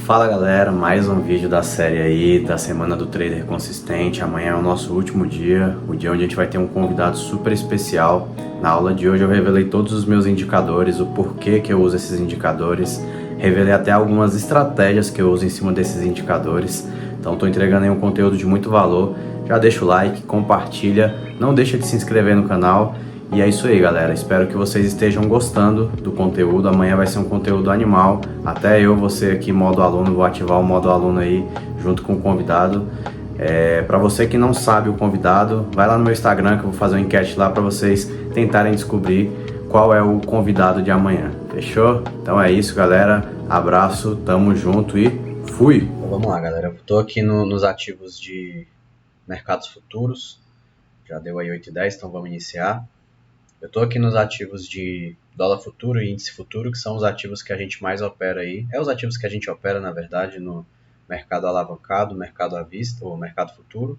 Fala galera, mais um vídeo da série aí, da Semana do Trader Consistente. Amanhã é o nosso último dia, o dia onde a gente vai ter um convidado super especial. Na aula de hoje eu revelei todos os meus indicadores, o porquê que eu uso esses indicadores, revelei até algumas estratégias que eu uso em cima desses indicadores. Então estou entregando aí um conteúdo de muito valor. Já deixa o like, compartilha, não deixa de se inscrever no canal. E é isso aí, galera. Espero que vocês estejam gostando do conteúdo. Amanhã vai ser um conteúdo animal. Até eu, você aqui, modo aluno, vou ativar o modo aluno aí junto com o convidado. Para você que não sabe o convidado, vai lá no meu Instagram que eu vou fazer uma enquete lá para vocês tentarem descobrir qual é o convidado de amanhã. Fechou? Então é isso, galera. Abraço, tamo junto e fui! Então, vamos lá, galera. Eu tô aqui nos ativos de mercados futuros. Já deu aí 8h10, então vamos iniciar. Eu estou aqui nos ativos de dólar futuro e índice futuro, que são os ativos que a gente mais opera aí. É os ativos que a gente opera, na verdade, no mercado alavancado, mercado à vista ou mercado futuro.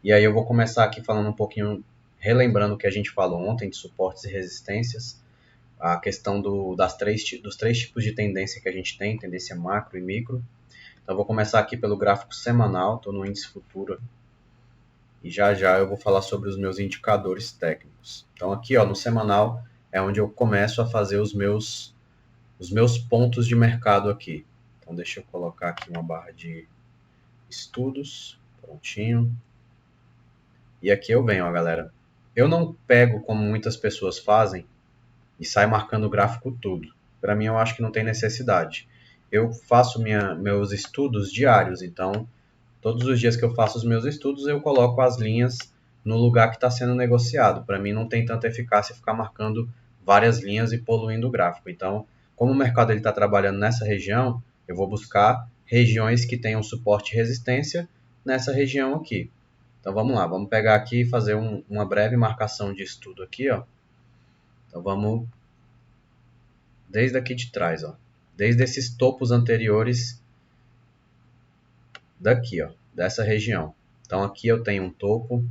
E aí eu vou começar aqui falando um pouquinho, relembrando o que a gente falou ontem de suportes e resistências, a questão dos três tipos de tendência que a gente tem, tendência macro e micro. Então eu vou começar aqui pelo gráfico semanal, estou no índice futuro. E já eu vou falar sobre os meus indicadores técnicos. Então aqui no semanal é onde eu começo a fazer os meus pontos de mercado aqui. Então deixa eu colocar aqui uma barra de estudos, prontinho. E aqui eu venho, galera. Eu não pego como muitas pessoas fazem e saio marcando o gráfico tudo. Para mim eu acho que não tem necessidade. Eu faço meus estudos diários, então todos os dias que eu faço os meus estudos, eu coloco as linhas no lugar que está sendo negociado. Para mim, não tem tanta eficácia ficar marcando várias linhas e poluindo o gráfico. Então, como o mercado está trabalhando nessa região, eu vou buscar regiões que tenham suporte e resistência nessa região aqui. Então, vamos lá. Vamos pegar aqui e fazer uma breve marcação de estudo aqui. Então, vamos desde aqui de trás. Desde esses topos anteriores daqui, dessa região. Então aqui eu tenho um topo.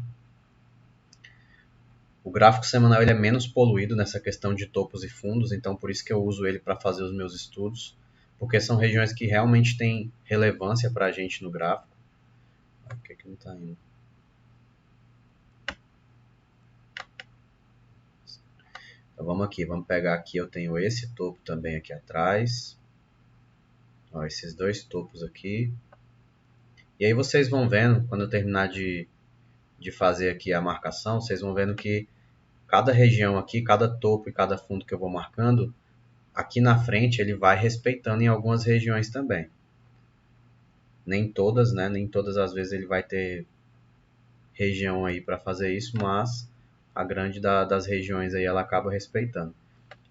O gráfico semanal ele é menos poluído nessa questão de topos e fundos, então por isso que eu uso ele para fazer os meus estudos, porque são regiões que realmente têm relevância para a gente no gráfico. Por que não está indo? Então vamos aqui, vamos pegar aqui, eu tenho esse topo também aqui atrás. Esses dois topos aqui. E aí vocês vão vendo, quando eu terminar de fazer aqui a marcação, vocês vão vendo que cada região aqui, cada topo e cada fundo que eu vou marcando, aqui na frente ele vai respeitando em algumas regiões também. Nem todas, né? Nem todas as vezes ele vai ter região aí para fazer isso, mas a grande das regiões aí ela acaba respeitando.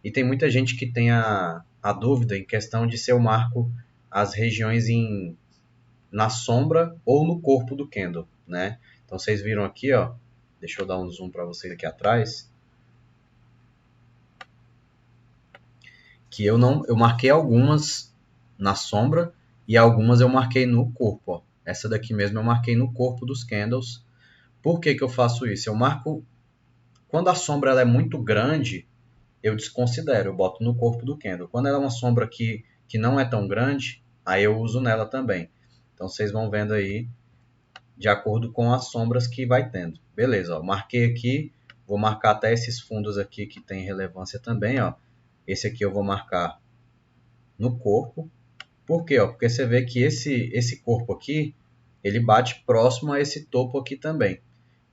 E tem muita gente que tem a dúvida em questão de se eu marco as regiões na sombra ou no corpo do candle, né? Então vocês viram aqui, deixa eu dar um zoom para vocês aqui atrás, que eu marquei algumas na sombra e algumas eu marquei no corpo. Essa daqui mesmo eu marquei no corpo dos candles. Por que eu faço isso? Eu marco quando a sombra ela é muito grande, eu desconsidero, eu boto no corpo do candle. Quando ela é uma sombra que não é tão grande, aí eu uso nela também. Então vocês vão vendo aí de acordo com as sombras que vai tendo. Beleza, marquei aqui, vou marcar até esses fundos aqui que tem relevância também, Esse aqui eu vou marcar no corpo. Por quê? Porque você vê que esse corpo aqui, ele bate próximo a esse topo aqui também.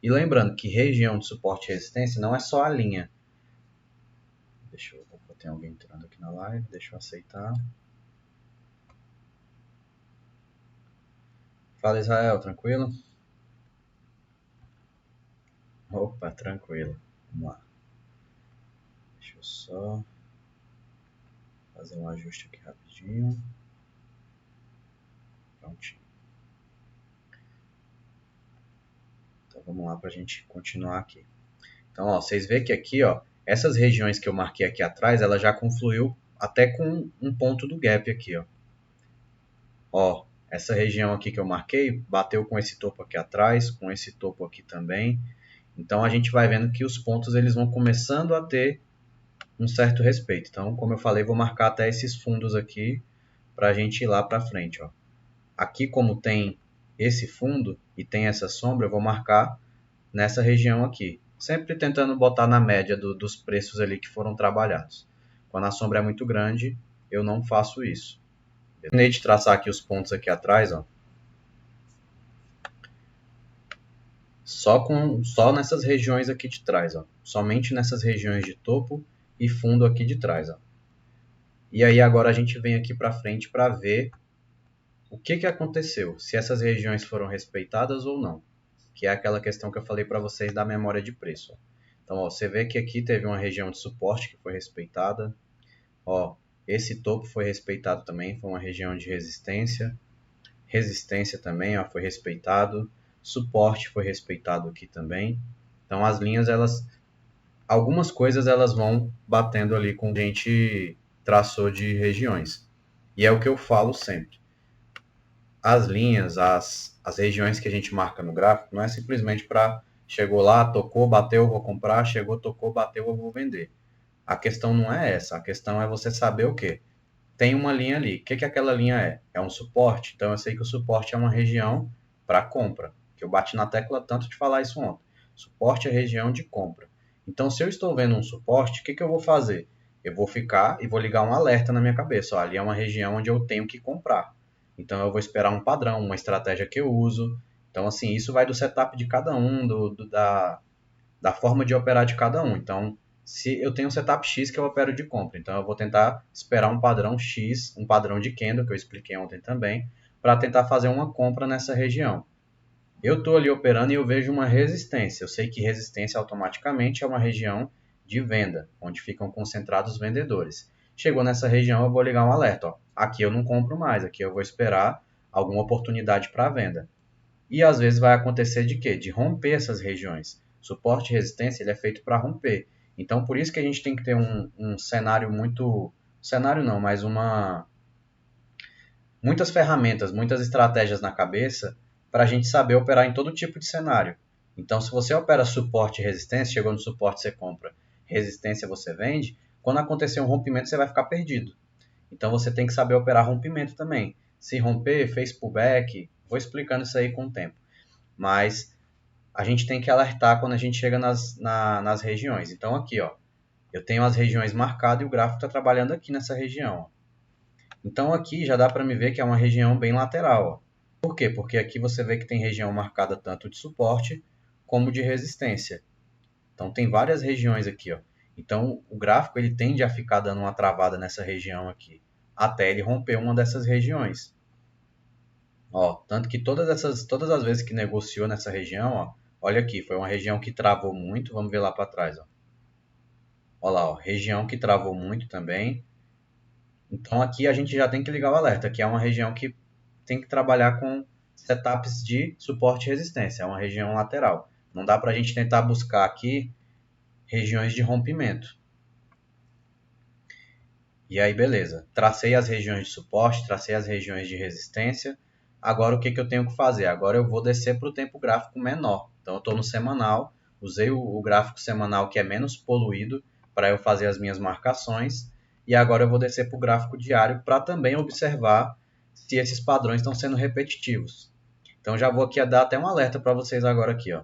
E lembrando que região de suporte e resistência não é só a linha. Deixa eu ver, tem alguém entrando aqui na live, deixa eu aceitar. Fala, Israel, tranquilo? Opa, tranquilo. Vamos lá. Deixa eu só fazer um ajuste aqui rapidinho. Prontinho. Então vamos lá para a gente continuar aqui. Então, vocês veem que aqui, essas regiões que eu marquei aqui atrás, ela já confluiu até com um ponto do gap aqui, essa região aqui que eu marquei, bateu com esse topo aqui atrás, com esse topo aqui também. Então a gente vai vendo que os pontos eles vão começando a ter um certo respeito. Então, como eu falei, vou marcar até esses fundos aqui para a gente ir lá para frente, ó. Aqui, como tem esse fundo e tem essa sombra, eu vou marcar nessa região aqui, sempre tentando botar na média dos preços ali que foram trabalhados. Quando a sombra é muito grande, eu não faço isso. Eu terminei de traçar aqui os pontos aqui atrás, ó. Só nessas regiões aqui de trás, ó. Somente nessas regiões de topo e fundo aqui de trás, ó. E aí agora a gente vem aqui para frente para ver o que aconteceu, se essas regiões foram respeitadas ou não, que é aquela questão que eu falei para vocês da memória de preço. Ó. Então, ó, você vê que aqui teve uma região de suporte que foi respeitada. Ó, esse topo foi respeitado também, foi uma região de resistência. Resistência também, ó, foi respeitado. Suporte foi respeitado aqui também. Então, as linhas, algumas coisas elas vão batendo ali com o que a gente traçou de regiões. E é o que eu falo sempre. As linhas, as regiões que a gente marca no gráfico, não é simplesmente para chegou lá, tocou, bateu, vou comprar, chegou, tocou, bateu, eu vou vender. A questão não é essa, a questão é você saber o quê? Tem uma linha ali. O que aquela linha é? É um suporte? Então eu sei que o suporte é uma região para compra, que eu bati na tecla tanto de falar isso ontem. Suporte é região de compra. Então se eu estou vendo um suporte, o que eu vou fazer? Eu vou ficar e vou ligar um alerta na minha cabeça. Ó, ali é uma região onde eu tenho que comprar. Então eu vou esperar um padrão, uma estratégia que eu uso. Então assim, isso vai do setup de cada um, da forma de operar de cada um. Então, se eu tenho um setup X que eu opero de compra, então eu vou tentar esperar um padrão X, um padrão de candle, que eu expliquei ontem também, para tentar fazer uma compra nessa região. Eu estou ali operando e eu vejo uma resistência. Eu sei que resistência automaticamente é uma região de venda, onde ficam concentrados os vendedores. Chegou nessa região, eu vou ligar um alerta. Ó, aqui eu não compro mais, aqui eu vou esperar alguma oportunidade para venda. E às vezes vai acontecer de quê? De romper essas regiões. Suporte e resistência ele é feito para romper. Então, por isso que a gente tem que ter um cenário muito... Cenário não, mas muitas ferramentas, muitas estratégias na cabeça para a gente saber operar em todo tipo de cenário. Então, se você opera suporte e resistência, chegou no suporte você compra, resistência você vende, quando acontecer um rompimento você vai ficar perdido. Então, você tem que saber operar rompimento também. Se romper, fez pullback, vou explicando isso aí com o tempo. Mas a gente tem que alertar quando a gente chega nas regiões. Então, aqui, ó, eu tenho as regiões marcadas e o gráfico está trabalhando aqui nessa região. Ó. Então, aqui já dá para me ver que é uma região bem lateral. Ó. Por quê? Porque aqui você vê que tem região marcada tanto de suporte como de resistência. Então, tem várias regiões aqui. Ó. Então, o gráfico ele tende a ficar dando uma travada nessa região aqui, até ele romper uma dessas regiões. Ó, tanto que todas as vezes que negociou nessa região, ó, olha aqui, foi uma região que travou muito. Vamos ver lá para trás. Ó. Olha lá, ó, região que travou muito também. Então aqui a gente já tem que ligar o alerta, que é uma região que tem que trabalhar com setups de suporte e resistência. É uma região lateral. Não dá para a gente tentar buscar aqui regiões de rompimento. E aí, beleza. Tracei as regiões de suporte, tracei as regiões de resistência. Agora o que eu tenho que fazer? Agora eu vou descer para o tempo gráfico menor. Então eu estou no semanal, usei o gráfico semanal que é menos poluído para eu fazer as minhas marcações. E agora eu vou descer para o gráfico diário para também observar se esses padrões estão sendo repetitivos. Então já vou aqui dar até um alerta para vocês agora aqui. Ó.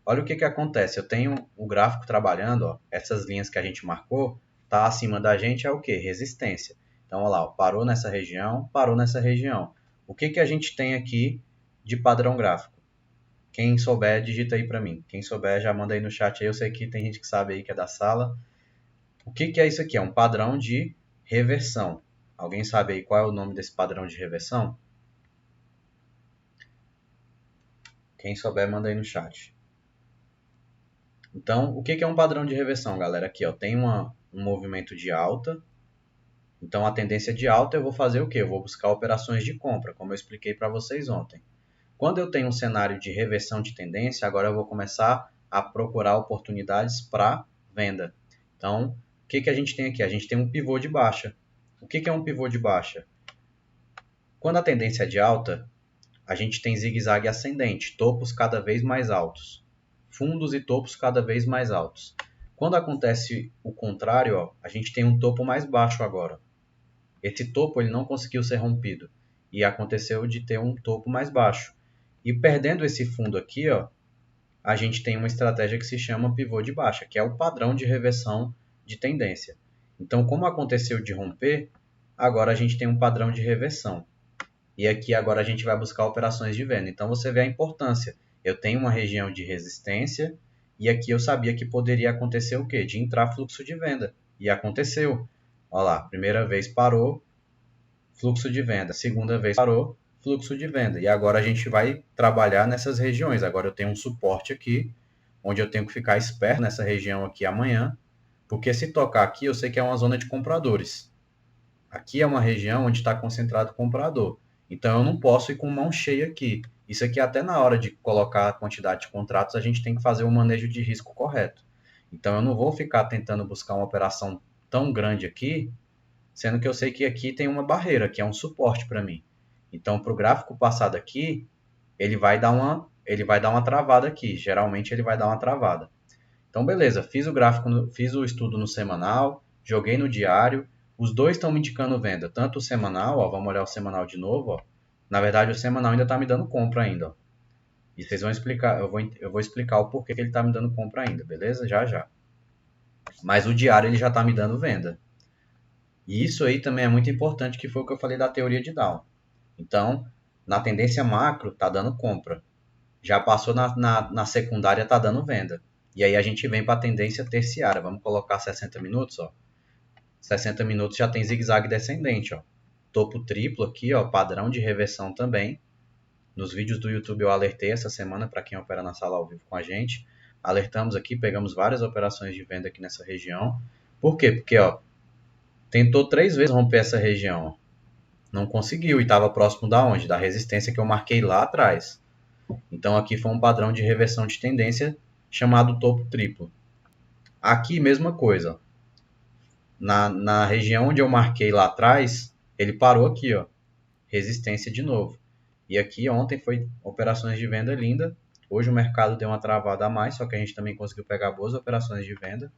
Olha o que acontece. Eu tenho o gráfico trabalhando, ó, essas linhas que a gente marcou, tá acima da gente é o que? Resistência. Então, olha lá, ó, parou nessa região, parou nessa região. O que a gente tem aqui de padrão gráfico? Quem souber, digita aí para mim. Quem souber, já manda aí no chat aí. Eu sei que tem gente que sabe aí que é da sala. O que é isso aqui? É um padrão de reversão. Alguém sabe aí qual é o nome desse padrão de reversão? Quem souber, manda aí no chat. Então, o que é um padrão de reversão, galera? Aqui, ó, tem um movimento de alta. Então, a tendência de alta eu vou fazer o quê? Eu vou buscar operações de compra, como eu expliquei para vocês ontem. Quando eu tenho um cenário de reversão de tendência, agora eu vou começar a procurar oportunidades para venda. Então, o que a gente tem aqui? A gente tem um pivô de baixa. O que é um pivô de baixa? Quando a tendência é de alta, a gente tem zigue-zague ascendente, topos cada vez mais altos. Fundos e topos cada vez mais altos. Quando acontece o contrário, ó, a gente tem um topo mais baixo agora. esse topo ele não conseguiu ser rompido e aconteceu de ter um topo mais baixo. E perdendo esse fundo aqui, ó, a gente tem uma estratégia que se chama pivô de baixa, que é o padrão de reversão de tendência. Então, como aconteceu de romper, agora a gente tem um padrão de reversão. E aqui agora a gente vai buscar operações de venda. Então, você vê a importância. Eu tenho uma região de resistência e aqui eu sabia que poderia acontecer o quê? De entrar fluxo de venda. E aconteceu. Olha lá, primeira vez parou, fluxo de venda. Segunda vez parou, fluxo de venda. E agora a gente vai trabalhar nessas regiões. Agora eu tenho um suporte aqui, onde eu tenho que ficar esperto nessa região aqui amanhã, porque se tocar aqui, eu sei que é uma zona de compradores. Aqui é uma região onde está concentrado comprador. Então eu não posso ir com mão cheia aqui. Isso aqui até na hora de colocar a quantidade de contratos, a gente tem que fazer o manejo de risco correto. Então eu não vou ficar tentando buscar uma operação tão grande aqui, sendo que eu sei que aqui tem uma barreira, que é um suporte para mim. Então, para o gráfico passado aqui, ele vai dar uma travada aqui. Geralmente ele vai dar uma travada. Então, beleza, fiz o gráfico, fiz o estudo no semanal, joguei no diário. Os dois estão me indicando venda, tanto o semanal, ó, vamos olhar o semanal de novo, ó. Na verdade, o semanal ainda está me dando compra ainda, ó. E vocês vão explicar, eu vou explicar o porquê que ele está me dando compra ainda, beleza? Já já. Mas o diário ele já está me dando venda. E isso aí também é muito importante, que foi o que eu falei da teoria de Down. Então, na tendência macro, está dando compra. Já passou na secundária, está dando venda. E aí a gente vem para a tendência terciária. Vamos colocar 60 minutos, ó. 60 minutos já tem zigue-zague descendente, ó. Topo triplo aqui, ó, padrão de reversão também. Nos vídeos do YouTube eu alertei essa semana para quem opera na sala ao vivo com a gente. Alertamos aqui, pegamos várias operações de venda aqui nessa região. Por quê? Porque, ó, tentou 3 vezes romper essa região, ó. Não conseguiu e estava próximo da onde? Da resistência que eu marquei lá atrás. Então aqui foi um padrão de reversão de tendência chamado topo triplo. Aqui, mesma coisa. Na região onde eu marquei lá atrás, ele parou aqui, ó. Resistência de novo. E aqui ontem foi operações de venda linda. Hoje o mercado deu uma travada a mais, só que a gente também conseguiu pegar boas operações de venda,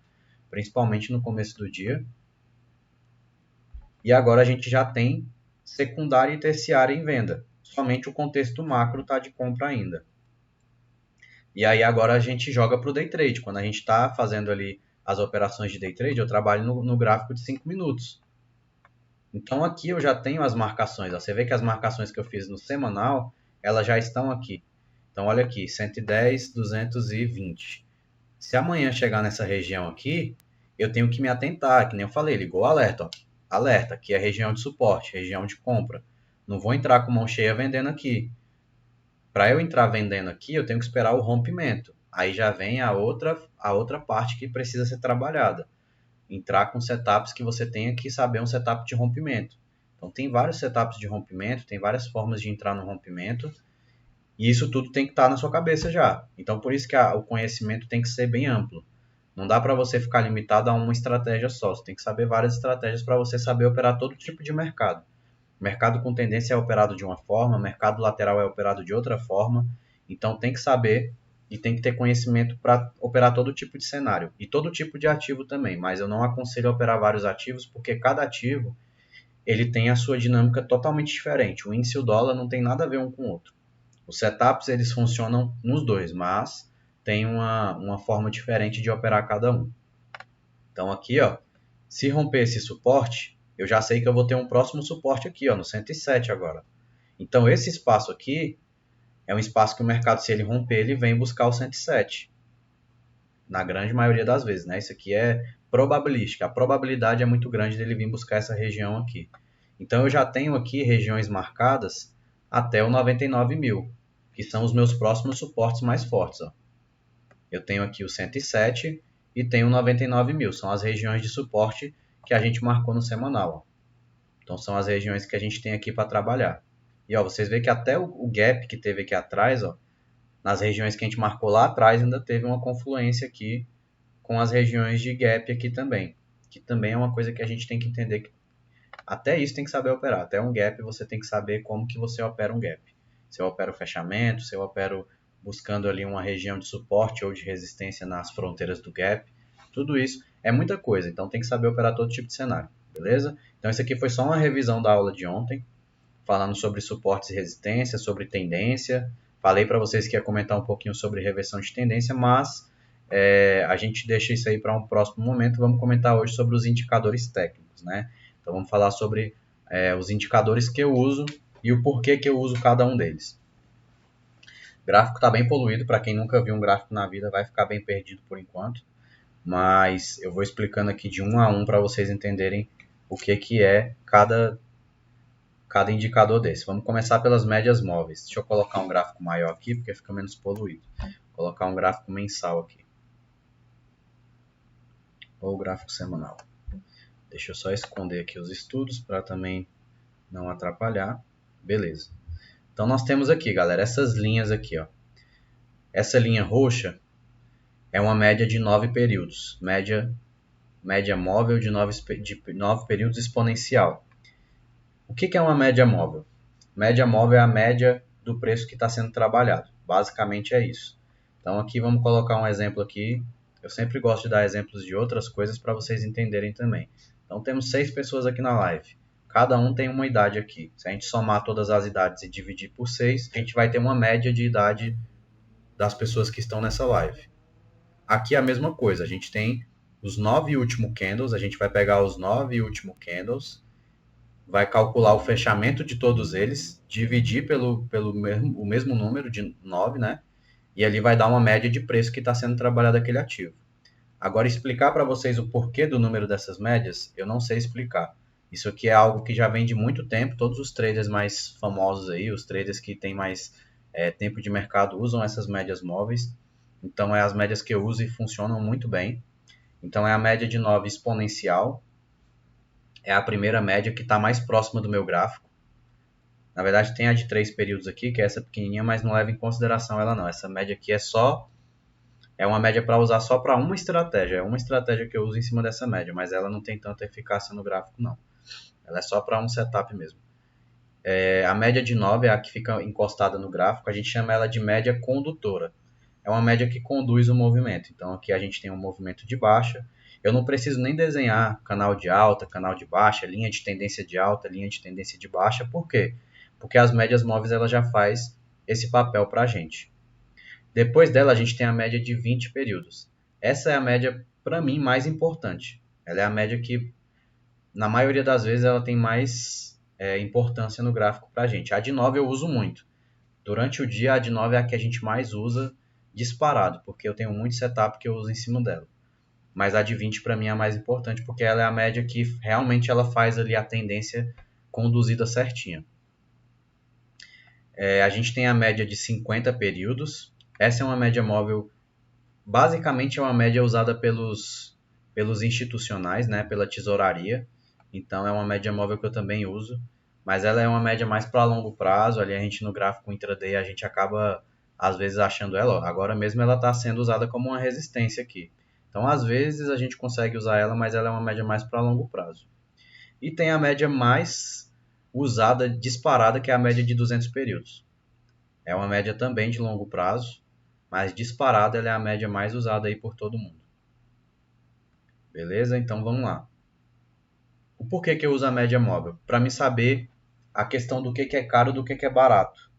principalmente no começo do dia. E agora a gente já tem secundária e terciária em venda. Somente o contexto macro está de compra ainda. E aí agora a gente joga para o day trade. Quando a gente está fazendo ali as operações de day trade, eu trabalho no gráfico de 5 minutos. Então aqui eu já tenho as marcações. Ó. Você vê que as marcações que eu fiz no semanal, elas já estão aqui. Então olha aqui, 110, 220. Se amanhã chegar nessa região aqui, eu tenho que me atentar, que nem eu falei, ligou o alerta. Ó. Alerta, aqui é região de suporte, região de compra. Não vou entrar com mão cheia vendendo aqui. Para eu entrar vendendo aqui, eu tenho que esperar o rompimento. Aí já vem a outra parte que precisa ser trabalhada. Entrar com setups que você tenha que saber um setup de rompimento. Então tem vários setups de rompimento, tem várias formas de entrar no rompimento. E isso tudo tem que estar na sua cabeça já. Então por isso que o conhecimento tem que ser bem amplo. Não dá para você ficar limitado a uma estratégia só. Você tem que saber várias estratégias para você saber operar todo tipo de mercado. Mercado com tendência é operado de uma forma, mercado lateral é operado de outra forma. Então tem que saber e tem que ter conhecimento para operar todo tipo de cenário e todo tipo de ativo também. Mas eu não aconselho a operar vários ativos porque cada ativo ele tem a sua dinâmica totalmente diferente. O índice e o dólar não tem nada a ver um com o outro. Os setups eles funcionam nos dois, mas tem uma forma diferente de operar cada um. Então aqui, ó, se romper esse suporte, eu já sei que eu vou ter um próximo suporte aqui, ó, no 107 agora. Então esse espaço aqui é um espaço que o mercado, se ele romper, ele vem buscar o 107. Na grande maioria das vezes, né? Isso aqui é probabilística. A probabilidade é muito grande dele vir buscar essa região aqui. Então eu já tenho aqui regiões marcadas até o 99 mil, que são os meus próximos suportes mais fortes, ó. Eu tenho aqui o 107 e tenho o 99 mil. São as regiões de suporte que a gente marcou no semanal. Ó. Então são as regiões que a gente tem aqui para trabalhar. E ó, vocês veem que até o gap que teve aqui atrás, ó, nas regiões que a gente marcou lá atrás, ainda teve uma confluência aqui com as regiões de gap aqui também. Que também é uma coisa que a gente tem que entender. Que até isso tem que saber operar. Até um gap você tem que saber como que você opera um gap. Se eu opero fechamento, se eu opero buscando ali uma região de suporte ou de resistência nas fronteiras do gap. Tudo isso é muita coisa. Então tem que saber operar todo tipo de cenário. beleza? Então isso aqui foi só uma revisão da aula de ontem, falando sobre suportes e resistência, sobre tendência. Falei para vocês que ia comentar um pouquinho sobre reversão de tendência, mas a gente deixa isso aí para um próximo momento. Vamos comentar hoje sobre os indicadores técnicos, né? Então vamos falar sobre os indicadores que eu uso e o porquê que eu uso cada um deles. O gráfico está bem poluído, para quem nunca viu um gráfico na vida vai ficar bem perdido por enquanto, mas eu vou explicando aqui de um a um para vocês entenderem o que é cada indicador desse. Vamos começar pelas médias móveis. Deixa eu colocar um gráfico maior aqui, porque fica menos poluído. Vou colocar um gráfico mensal aqui. Ou gráfico semanal. Deixa eu só esconder aqui os estudos para também não atrapalhar. Beleza. Então nós temos aqui, galera, essas linhas aqui, ó. Essa linha roxa é uma média de 9 períodos. Média móvel de 9 períodos exponencial. O que é uma média móvel? Média móvel é a média do preço que está sendo trabalhado. Basicamente é isso. Então aqui vamos colocar um exemplo aqui. Eu sempre gosto de dar exemplos de outras coisas para vocês entenderem também. Então temos 6 pessoas aqui na live. Cada um tem uma idade aqui. Se a gente somar todas as idades e dividir por 6, a gente vai ter uma média de idade das pessoas que estão nessa live. Aqui é a mesma coisa. A gente tem os 9 últimos candles. A gente vai pegar os 9 últimos candles, vai calcular o fechamento de todos eles, dividir pelo o mesmo número de 9, né? E ali vai dar uma média de preço que está sendo trabalhado aquele ativo. Agora, explicar para vocês o porquê do número dessas médias, eu não sei explicar. Isso aqui é algo que já vem de muito tempo. Todos os traders mais famosos aí, os traders que têm mais tempo de mercado, usam essas médias móveis. Então, as médias que eu uso e funcionam muito bem. Então, é a média de 9 exponencial. É a primeira média que está mais próxima do meu gráfico. Na verdade, tem a de 3 períodos aqui, que é essa pequenininha, mas não leva em consideração ela não. Essa média aqui é uma média para usar só para uma estratégia. É uma estratégia que eu uso em cima dessa média, mas ela não tem tanta eficácia no gráfico, não. Ela é só para um setup mesmo. A média de 9 é a que fica encostada no gráfico. A gente chama ela de média condutora. É uma média que conduz o movimento. Então, aqui a gente tem um movimento de baixa. Eu não preciso nem desenhar canal de alta, canal de baixa, linha de tendência de alta, linha de tendência de baixa. Por quê? Porque as médias móveis ela já faz esse papel para a gente. Depois dela, a gente tem a média de 20 períodos. Essa é a média, para mim, mais importante. Ela é a média que, na maioria das vezes, ela tem mais importância no gráfico para a gente. A de 9 eu uso muito. Durante o dia, a de 9 é a que a gente mais usa disparado, porque eu tenho muito setup que eu uso em cima dela. Mas a de 20 para mim é a mais importante, porque ela é a média que realmente ela faz ali a tendência conduzida certinha. A gente tem a média de 50 períodos. Essa é uma média móvel, basicamente é uma média usada pelos institucionais, né, pela tesouraria. Então é uma média móvel que eu também uso, mas ela é uma média mais para longo prazo. Ali a gente no gráfico intraday a gente acaba às vezes achando ela, ó, agora mesmo ela está sendo usada como uma resistência aqui. Então, às vezes, a gente consegue usar ela, mas ela é uma média mais para longo prazo. E tem a média mais usada, disparada, que é a média de 200 períodos. É uma média também de longo prazo, mas disparada ela é a média mais usada aí por todo mundo. Beleza? Então, vamos lá. O porquê que eu uso a média móvel? Para me saber a questão do que é caro e do que é barato.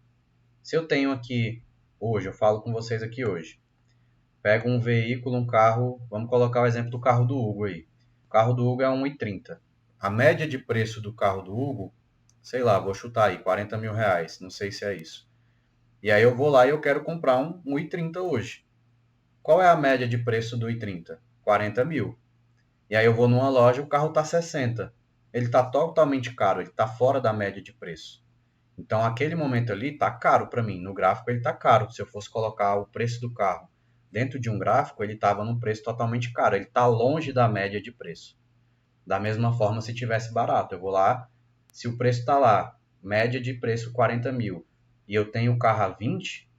Se eu tenho aqui, hoje, eu falo com vocês aqui hoje, pega um veículo, um carro, vamos colocar o exemplo do carro do Hugo aí. O carro do Hugo é 1,30. A média de preço do carro do Hugo, sei lá, vou chutar aí, 40 mil reais, não sei se é isso. E aí eu vou lá e eu quero comprar um 1,30 hoje. Qual é a média de preço do 1,30? 40 mil. E aí eu vou numa loja, o carro está 60. Ele está totalmente caro, ele está fora da média de preço. Então aquele momento ali está caro para mim, no gráfico ele está caro. Se eu fosse colocar o preço do carro dentro de um gráfico, ele estava num preço totalmente caro. Ele está longe da média de preço. Da mesma forma, se tivesse barato, eu vou lá, se o preço está lá, média de preço 40 mil, e eu tenho o carro a 20,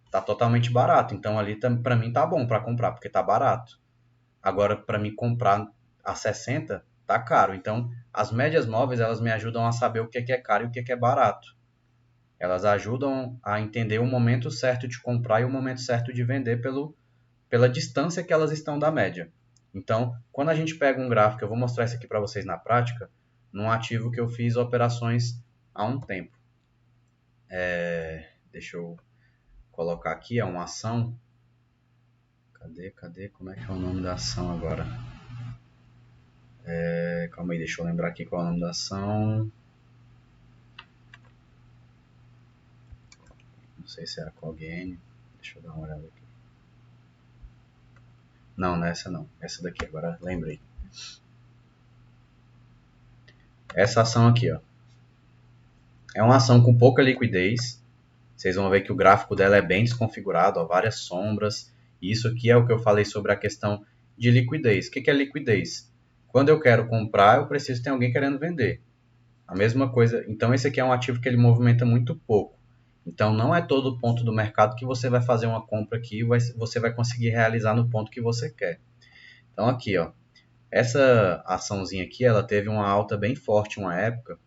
está totalmente barato. Então, ali para mim está bom para comprar, porque está barato. Agora, para mim comprar a 60, está caro. Então, as médias móveis, elas me ajudam a saber o que é caro e o que é barato. Elas ajudam a entender o momento certo de comprar e o momento certo de vender pela distância que elas estão da média. Então, quando a gente pega um gráfico, eu vou mostrar isso aqui para vocês na prática, num ativo que eu fiz operações há um tempo. Deixa eu colocar aqui, é uma ação. Cadê? Como é que é o nome da ação agora? Calma aí, deixa eu lembrar aqui qual é o nome da ação. Não sei se é a Cogene. Deixa eu dar uma olhada aqui. Não, não é essa não. Essa daqui, agora lembrei. Essa ação aqui, ó. É uma ação com pouca liquidez. Vocês vão ver que o gráfico dela é bem desconfigurado, ó, várias sombras. E isso aqui é o que eu falei sobre a questão de liquidez. O que é liquidez? Quando eu quero comprar, eu preciso ter alguém querendo vender. A mesma coisa. Então, esse aqui é um ativo que ele movimenta muito pouco. Então, não é todo ponto do mercado que você vai fazer uma compra aqui e você vai conseguir realizar no ponto que você quer. Então, aqui, ó. Essa açãozinha aqui, ela teve uma alta bem forte uma época,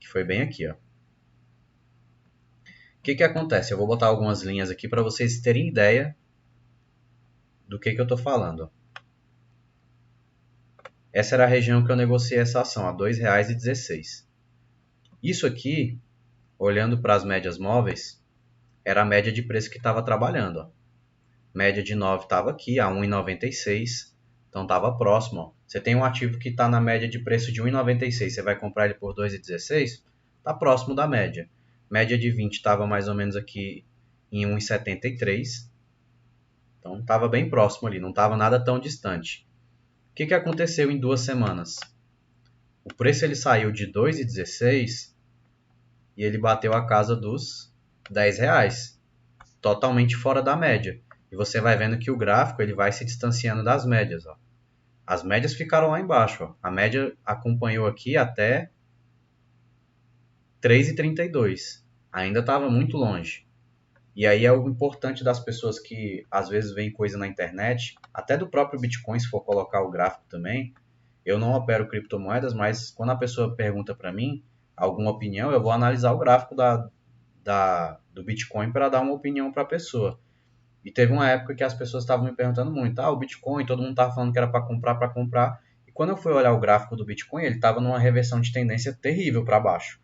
que foi bem aqui, ó. O que acontece? Eu vou botar algumas linhas aqui para vocês terem ideia do que eu estou falando. Essa era a região que eu negociei essa ação, a R$ 2,16. Isso aqui, olhando para as médias móveis, era a média de preço que estava trabalhando. Ó. Média de 9 estava aqui, a 1,96. Então estava próximo. Ó. Você tem um ativo que está na média de preço de 1,96. Você vai comprar ele por 2,16? Está próximo da média. Média de 20 estava mais ou menos aqui em 1,73. Então estava bem próximo ali, não estava nada tão distante. O que aconteceu em 2 semanas? O preço ele saiu de 2,16 e ele bateu a casa dos R$ 10, totalmente fora da média. E você vai vendo que o gráfico ele vai se distanciando das médias. Ó. As médias ficaram lá embaixo. Ó. A média acompanhou aqui até 3,32. Ainda estava muito longe. E aí é o importante das pessoas que às vezes veem coisa na internet, até do próprio Bitcoin, se for colocar o gráfico também. Eu não opero criptomoedas, mas quando a pessoa pergunta para mim alguma opinião, eu vou analisar o gráfico do Bitcoin para dar uma opinião para a pessoa. E teve uma época que as pessoas estavam me perguntando muito, o Bitcoin, todo mundo estava falando que era para comprar. E quando eu fui olhar o gráfico do Bitcoin, ele estava numa reversão de tendência terrível para baixo.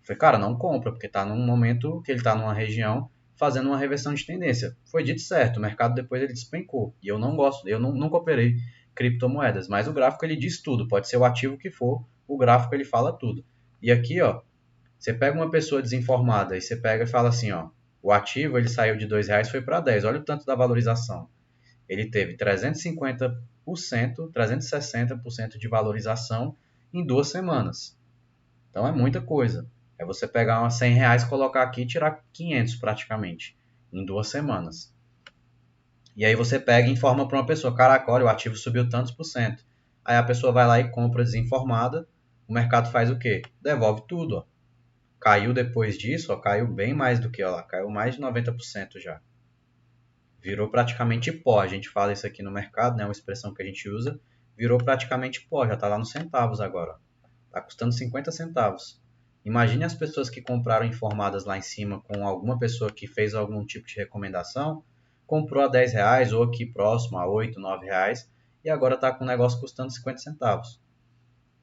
Eu falei, cara, não compra, porque está num momento que ele está numa região fazendo uma reversão de tendência. Foi dito certo, o mercado depois ele despencou. E eu não gosto, eu nunca operei criptomoedas, mas o gráfico ele diz tudo, pode ser o ativo que for, o gráfico ele fala tudo. E aqui, ó, você pega uma pessoa desinformada e você pega e fala assim, ó, o ativo ele saiu de R$ 2 foi para 10, olha o tanto da valorização. Ele teve 350%, 360% de valorização em 2 semanas. Então é muita coisa. É você pegar uns R$ 100, colocar aqui e tirar 500 praticamente, em 2 semanas. E aí você pega e informa para uma pessoa, caraca, olha, o ativo subiu tantos por cento. Aí a pessoa vai lá e compra desinformada, o mercado faz o quê? Devolve tudo, ó. Caiu depois disso, ó, caiu bem mais do que, ó lá, caiu mais de 90% já. Virou praticamente pó, a gente fala isso aqui no mercado, né, uma expressão que a gente usa, virou praticamente pó, já está lá nos centavos agora. Está custando 50 centavos. Imagine as pessoas que compraram informadas lá em cima com alguma pessoa que fez algum tipo de recomendação, comprou a R$ 10 ou aqui próximo a 8, R$ 9 e agora está com o negócio custando 50 centavos.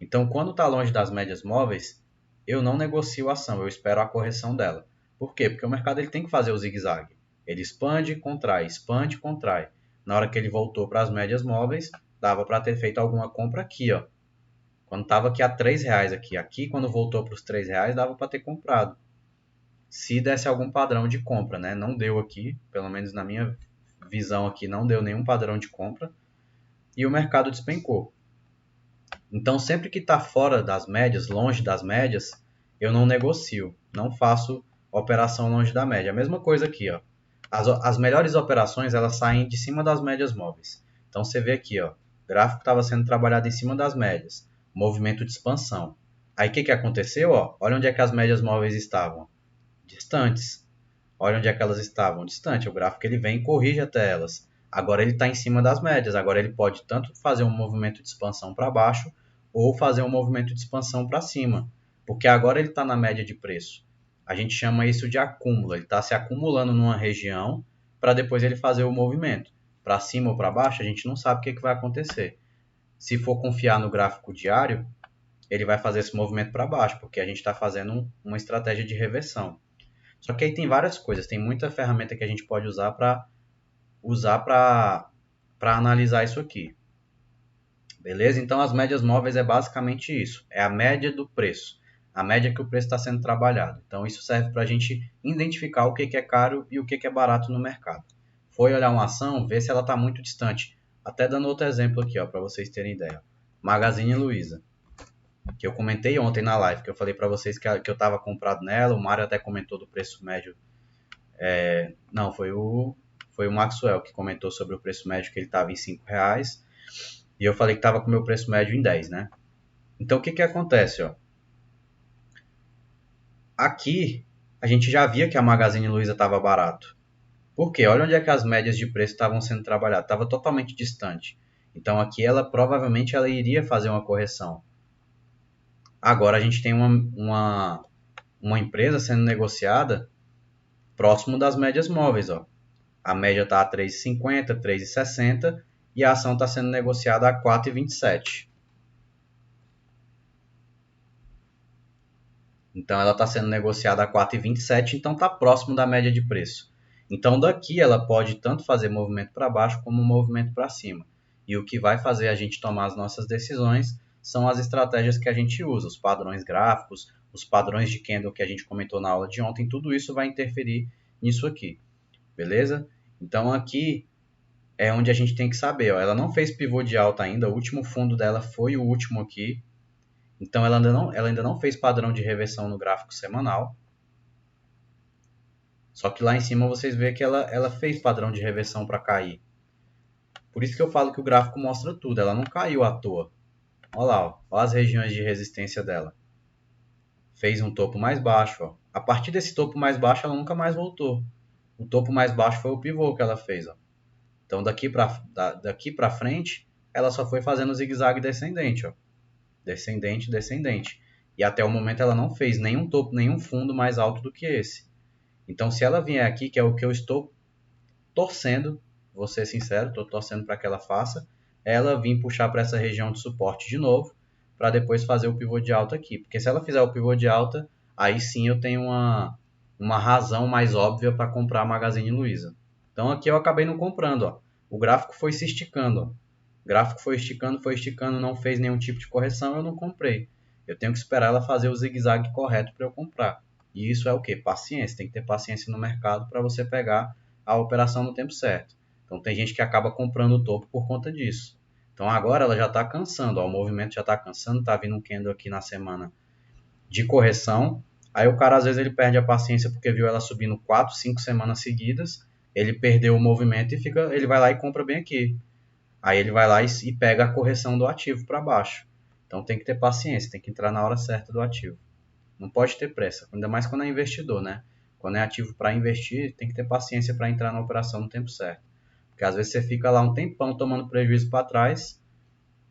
Então, quando está longe das médias móveis, eu não negocio a ação, eu espero a correção dela. Por quê? Porque o mercado ele tem que fazer o zigue-zague. Ele expande, contrai, expande, contrai. Na hora que ele voltou para as médias móveis, dava para ter feito alguma compra aqui, ó. Quando estava aqui a R$ 3 aqui quando voltou para os R$ 3, dava para ter comprado. Se desse algum padrão de compra, né? Não deu aqui, pelo menos na minha visão aqui, não deu nenhum padrão de compra. E o mercado despencou. Então, sempre que está fora das médias, longe das médias, eu não negocio, não faço operação longe da média. A mesma coisa aqui, ó. As melhores operações, elas saem de cima das médias móveis. Então, você vê aqui, ó, o gráfico estava sendo trabalhado em cima das médias, movimento de expansão. Aí, o que aconteceu? Ó? Olha onde é que as médias móveis estavam, distantes. Olha onde é que elas estavam, distante. O gráfico ele vem e corrige até elas. Agora ele está em cima das médias. Agora ele pode tanto fazer um movimento de expansão para baixo ou fazer um movimento de expansão para cima. Porque agora ele está na média de preço. A gente chama isso de acúmulo. Ele está se acumulando numa região para depois ele fazer o movimento. para cima ou para baixo, a gente não sabe o que vai acontecer. Se for confiar no gráfico diário, ele vai fazer esse movimento para baixo, porque a gente está fazendo uma estratégia de reversão. Só que aí tem várias coisas, tem muita ferramenta que a gente pode usar para analisar isso aqui. Beleza? Então as médias móveis é basicamente isso, é a média do preço, a média que o preço está sendo trabalhado. Então isso serve para a gente identificar o que é caro e o que é barato no mercado. Foi olhar uma ação, ver se ela está muito distante. Até dando outro exemplo aqui, para vocês terem ideia. Magazine Luiza, que eu comentei ontem na live, que eu falei para vocês que eu estava comprado nela, o Mário até comentou do preço médio. Não, foi o Maxwell que comentou sobre o preço médio, que ele estava em R$5, e eu falei que estava com o meu preço médio em 10, né? Então o que acontece, ó? Aqui a gente já via que a Magazine Luiza estava barato. Por quê? Olha onde é que as médias de preço estavam sendo trabalhadas. Estava totalmente distante. Então aqui ela provavelmente ela iria fazer uma correção. Agora a gente tem uma empresa sendo negociada próximo das médias móveis. Ó. A média está a 3,50, 3,60 e a ação está sendo negociada a 4,27. Então ela está sendo negociada a 4,27, então está próximo da média de preço. Então daqui ela pode tanto fazer movimento para baixo como movimento para cima. E o que vai fazer a gente tomar as nossas decisões são as estratégias que a gente usa, os padrões gráficos, os padrões de candle que a gente comentou na aula de ontem, tudo isso vai interferir nisso aqui, beleza? Então aqui é onde a gente tem que saber, ó, ela não fez pivô de alta ainda, o último fundo dela foi o último aqui, então ela ainda não fez padrão de reversão no gráfico semanal. Só que lá em cima vocês veem que ela fez padrão de reversão para cair. Por isso que eu falo que o gráfico mostra tudo, ela não caiu à toa. Olha lá, ó, olha as regiões de resistência dela. Fez um topo mais baixo. Ó. A partir desse topo mais baixo ela nunca mais voltou. O topo mais baixo foi o pivô que ela fez. Ó. Então daqui para frente ela só foi fazendo zigue-zague descendente. Ó. Descendente, descendente. E até o momento ela não fez nenhum topo, nenhum fundo mais alto do que esse. Então se ela vier aqui, que é o que eu estou torcendo, vou ser sincero, estou torcendo para que ela faça, ela vir puxar para essa região de suporte de novo, para depois fazer o pivô de alta aqui. Porque se ela fizer o pivô de alta, aí sim eu tenho uma razão mais óbvia para comprar a Magazine Luiza. Então aqui eu acabei não comprando. Ó. O gráfico foi se esticando. Ó. O gráfico foi esticando, não fez nenhum tipo de correção, eu não comprei. Eu tenho que esperar ela fazer o zigue-zague correto para eu comprar. E isso é o quê? Paciência. Tem que ter paciência no mercado para você pegar a operação no tempo certo. Então tem gente que acaba comprando o topo por conta disso. Então agora ela já está cansando, ó, o movimento já está cansando, está vindo um candle aqui na semana de correção. Aí o cara às vezes ele perde a paciência porque viu ela subindo 4, 5 semanas seguidas, ele perdeu o movimento e ele vai lá e compra bem aqui. Aí ele vai lá e pega a correção do ativo para baixo. Então tem que ter paciência, tem que entrar na hora certa do ativo. Não pode ter pressa, ainda mais quando é investidor, né? Quando é ativo para investir, tem que ter paciência para entrar na operação no tempo certo. Porque às vezes você fica lá um tempão tomando prejuízo para trás,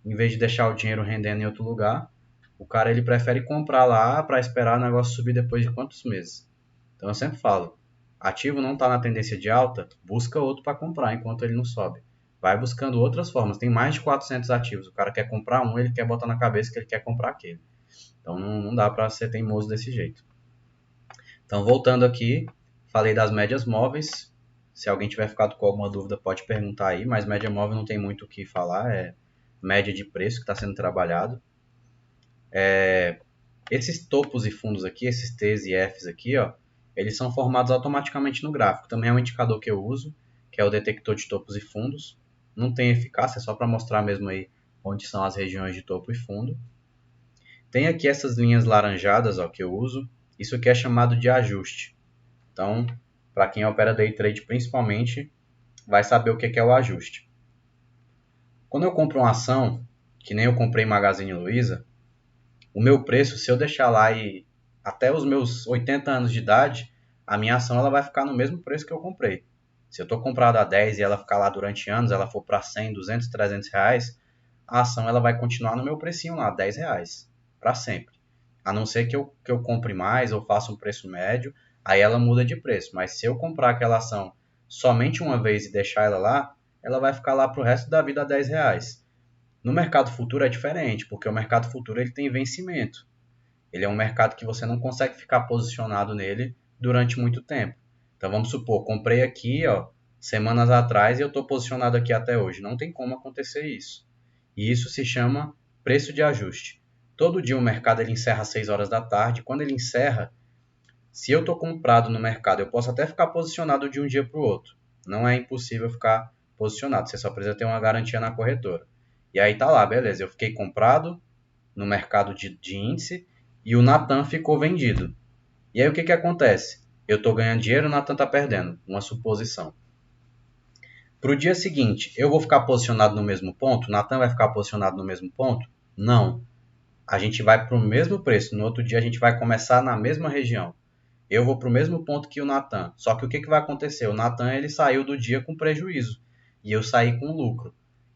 em vez de deixar o dinheiro rendendo em outro lugar, o cara ele prefere comprar lá para esperar o negócio subir depois de quantos meses. Então eu sempre falo, ativo não está na tendência de alta, busca outro para comprar enquanto ele não sobe. Vai buscando outras formas, tem mais de 400 ativos, o cara quer comprar um, ele quer botar na cabeça que ele quer comprar aquele. Então não dá para ser teimoso desse jeito. Então voltando aqui, falei das médias móveis. Se alguém tiver ficado com alguma dúvida pode perguntar aí, mas média móvel não tem muito o que falar, é média de preço que está sendo trabalhado. Esses topos e fundos aqui, esses T's e F's aqui, ó, eles são formados automaticamente no gráfico. Também é um indicador que eu uso, que é o detector de topos e fundos. Não tem eficácia, é só para mostrar mesmo aí onde são as regiões de topo e fundo. Tem aqui essas linhas laranjadas ó, que eu uso. Isso aqui é chamado de ajuste. Então, para quem opera day trade principalmente, vai saber o que é o ajuste. Quando eu compro uma ação, que nem eu comprei Magazine Luiza, o meu preço, se eu deixar lá e até os meus 80 anos de idade, a minha ação ela vai ficar no mesmo preço que eu comprei. Se eu estou comprado a 10 e ela ficar lá durante anos, ela for para 100, 200, 300 reais, a ação ela vai continuar no meu precinho lá, 10 reais, para sempre. A não ser que eu compre mais ou faça um preço médio, aí ela muda de preço. Mas se eu comprar aquela ação somente uma vez e deixar ela lá, ela vai ficar lá para o resto da vida a R$ 10. No mercado futuro é diferente, porque o mercado futuro ele tem vencimento. Ele é um mercado que você não consegue ficar posicionado nele durante muito tempo. Então vamos supor, comprei aqui, ó, semanas atrás e eu estou posicionado aqui até hoje. Não tem como acontecer isso. E isso se chama preço de ajuste. Todo dia o mercado ele encerra às 6 horas da tarde. Quando ele encerra, se eu estou comprado no mercado, eu posso até ficar posicionado de um dia para o outro. Não é impossível ficar posicionado. Você só precisa ter uma garantia na corretora. E aí tá lá, beleza. Eu fiquei comprado no mercado de índice e o Natan ficou vendido. E aí o que que acontece? Eu estou ganhando dinheiro, o Natan está perdendo. Uma suposição. Para o dia seguinte, eu vou ficar posicionado no mesmo ponto? O Natan vai ficar posicionado no mesmo ponto? Não. A gente vai para o mesmo preço. No outro dia a gente vai começar na mesma região. Eu vou para o mesmo ponto que o Natan. Só que o que que vai acontecer? O Natan ele saiu do dia com prejuízo. E eu saí com lucro.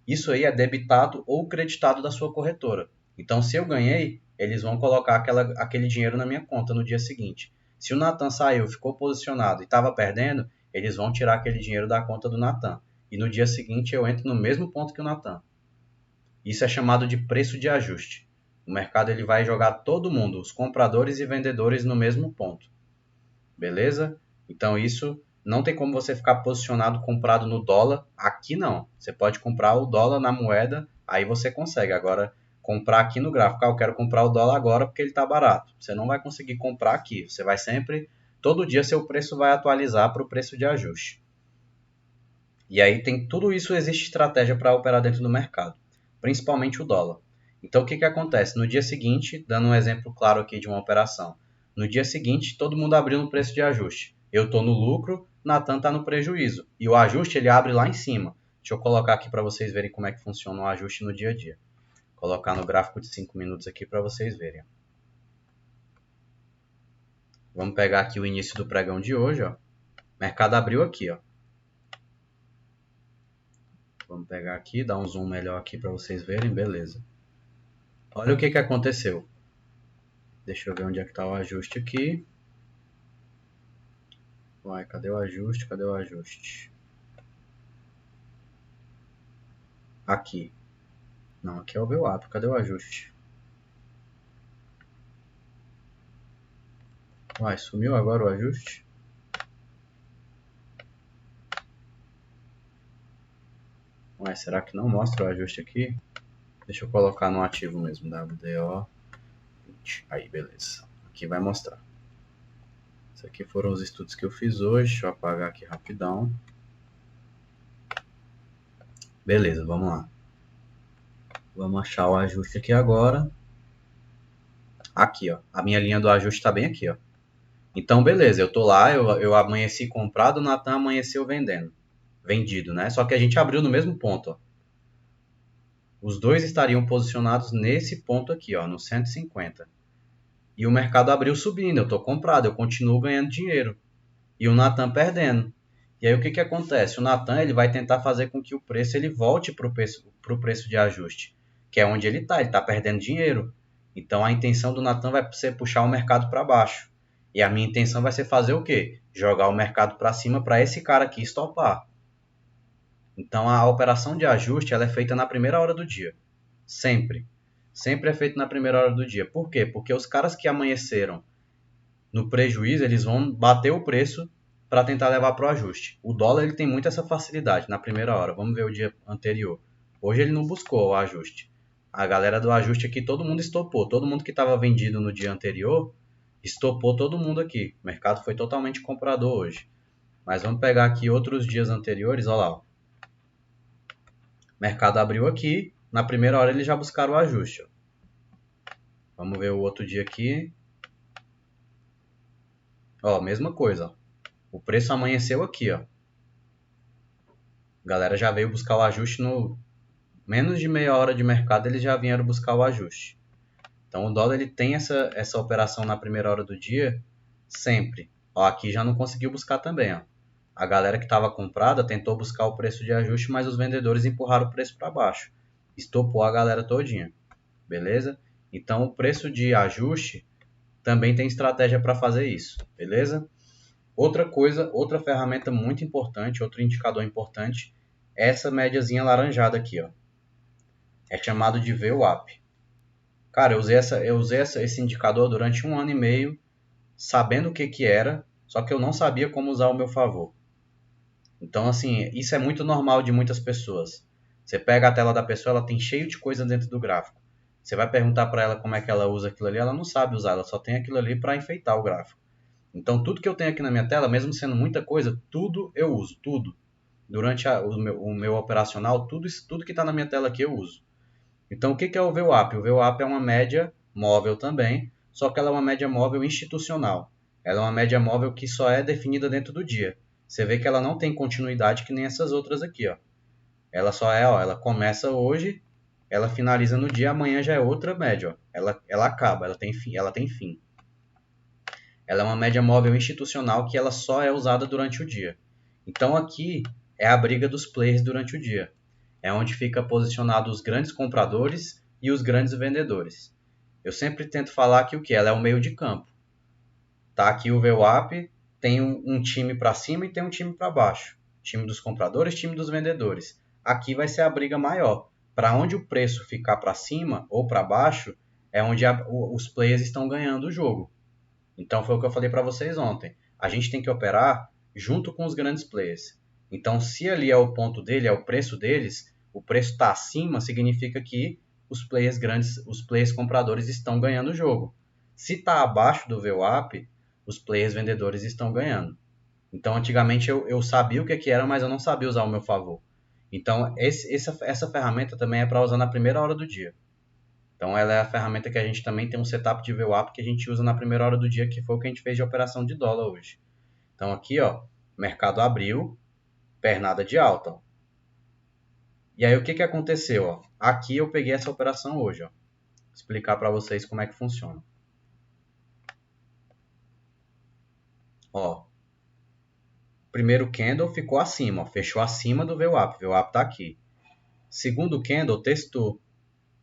Isso aí é debitado ou creditado da sua corretora. Então, se eu ganhei, eles vão colocar aquele dinheiro na minha conta no dia seguinte. Se o Natan saiu, ficou posicionado e estava perdendo, eles vão tirar aquele dinheiro da conta do Natan. E no dia seguinte eu entro no mesmo ponto que o Natan. Isso é chamado de preço de ajuste. O mercado ele vai jogar todo mundo, os compradores e vendedores, no mesmo ponto. Beleza? Então isso não tem como você ficar posicionado comprado no dólar. Aqui não. Você pode comprar o dólar na moeda, aí você consegue. Agora, comprar aqui no gráfico, eu quero comprar o dólar agora porque ele está barato. Você não vai conseguir comprar aqui. Você vai sempre, todo dia seu preço vai atualizar para o preço de ajuste. E aí tem tudo isso, existe estratégia para operar dentro do mercado, principalmente o dólar. Então o que que acontece? No dia seguinte, dando um exemplo claro aqui de uma operação, no dia seguinte todo mundo abriu no preço de ajuste. Eu estou no lucro, Natan está no prejuízo. E o ajuste ele abre lá em cima. Deixa eu colocar aqui para vocês verem como é que funciona o ajuste no dia a dia. Vou colocar no gráfico de 5 minutos aqui para vocês verem. Vamos pegar aqui o início do pregão de hoje. Ó. O mercado abriu aqui. Ó. Vamos pegar aqui, dar um zoom melhor aqui para vocês verem, beleza. Olha o que que aconteceu. Deixa eu ver onde é que está o ajuste aqui. Uai, cadê o ajuste? Cadê o ajuste? Aqui. Não, aqui é o VWAP. Cadê o ajuste? Uai, sumiu agora o ajuste? Ué, será que não mostra o ajuste aqui? Deixa eu colocar no ativo mesmo, WDO 20. Aí, beleza. Aqui vai mostrar. Esses aqui foram os estudos que eu fiz hoje. Deixa eu apagar aqui rapidão. Beleza, vamos lá. Vamos achar o ajuste aqui agora. Aqui, ó. A minha linha do ajuste está bem aqui, ó. Então, beleza. Eu tô lá, eu amanheci comprado, o Natan amanheceu vendendo. Vendido, né? Só que a gente abriu no mesmo ponto, ó. Os dois estariam posicionados nesse ponto aqui, ó, no 150. E o mercado abriu subindo, eu estou comprado, eu continuo ganhando dinheiro. E o Natan perdendo. E aí o que que acontece? O Natan ele vai tentar fazer com que o preço ele volte para o preço de ajuste, que é onde ele está perdendo dinheiro. Então a intenção do Natan vai ser puxar o mercado para baixo. E a minha intenção vai ser fazer o quê? Jogar o mercado para cima para esse cara aqui estopar. Então a operação de ajuste ela é feita na primeira hora do dia. Sempre. Sempre é feito na primeira hora do dia. Por quê? Porque os caras que amanheceram no prejuízo, eles vão bater o preço para tentar levar para o ajuste. O dólar ele tem muito essa facilidade na primeira hora. Vamos ver o dia anterior. Hoje ele não buscou o ajuste. A galera do ajuste aqui, todo mundo estopou. Todo mundo que estava vendido no dia anterior, estopou todo mundo aqui. O mercado foi totalmente comprador hoje. Mas vamos pegar aqui outros dias anteriores. Olha lá. Ó. O mercado abriu aqui. Na primeira hora eles já buscaram o ajuste. Ó. Vamos ver o outro dia aqui. Ó, mesma coisa. Ó. O preço amanheceu aqui, ó. A galera já veio buscar o ajuste no menos de meia hora de mercado, eles já vieram buscar o ajuste. Então o dólar ele tem essa operação na primeira hora do dia sempre. Ó, aqui já não conseguiu buscar também, ó. A galera que estava comprada tentou buscar o preço de ajuste, mas os vendedores empurraram o preço para baixo. Estopou a galera todinha. Beleza? Então o preço de ajuste também tem estratégia para fazer isso. Beleza? Outra coisa, outra ferramenta muito importante, outro indicador importante essa médiazinha laranjada aqui, ó. É chamado de VWAP. Cara, eu usei esse indicador durante 1 ano e meio, sabendo o que que era, só que eu não sabia como usar ao meu favor. Então, assim, isso é muito normal de muitas pessoas. Você pega a tela da pessoa, ela tem cheio de coisa dentro do gráfico. Você vai perguntar para ela como é que ela usa aquilo ali, ela não sabe usar, ela só tem aquilo ali para enfeitar o gráfico. Então, tudo que eu tenho aqui na minha tela, mesmo sendo muita coisa, tudo eu uso, tudo. Durante o meu operacional, tudo que está na minha tela aqui eu uso. Então, o que que é o VWAP? O VWAP é uma média móvel também, só que ela é uma média móvel institucional. Ela é uma média móvel que só é definida dentro do dia. Você vê que ela não tem continuidade que nem essas outras aqui, ó. Ela só é, ó, ela começa hoje, ela finaliza no dia, amanhã já é outra média, ó. Ela acaba, ela tem fim, ela tem fim. Ela é uma média móvel institucional que ela só é usada durante o dia. Então aqui é a briga dos players durante o dia. É onde fica posicionado os grandes compradores e os grandes vendedores. Eu sempre tento falar que o que? Ela é o meio de campo. Tá aqui o VWAP, tem um time para cima e tem um time para baixo. Time dos compradores, time dos vendedores. Aqui vai ser a briga maior. Para onde o preço ficar para cima ou para baixo, é onde os players estão ganhando o jogo. Então foi o que eu falei para vocês ontem. A gente tem que operar junto com os grandes players. Então, se ali é o ponto dele, é o preço deles, o preço está acima, significa que os players grandes, os players compradores estão ganhando o jogo. Se está abaixo do VWAP, os players vendedores estão ganhando. Então, antigamente eu sabia o que era, mas eu não sabia usar ao meu favor. Então, essa ferramenta também é para usar na primeira hora do dia. Então, ela é a ferramenta que a gente também tem um setup de VWAP que a gente usa na primeira hora do dia, que foi o que a gente fez de operação de dólar hoje. Então, aqui, ó, mercado abriu, pernada de alta. Ó. E aí, o que que aconteceu? Ó? Aqui eu peguei essa operação hoje. Ó. Vou explicar para vocês como é que funciona. Ó, primeiro candle ficou acima, ó, fechou acima do VWAP. O VWAP está aqui. Segundo candle, testou,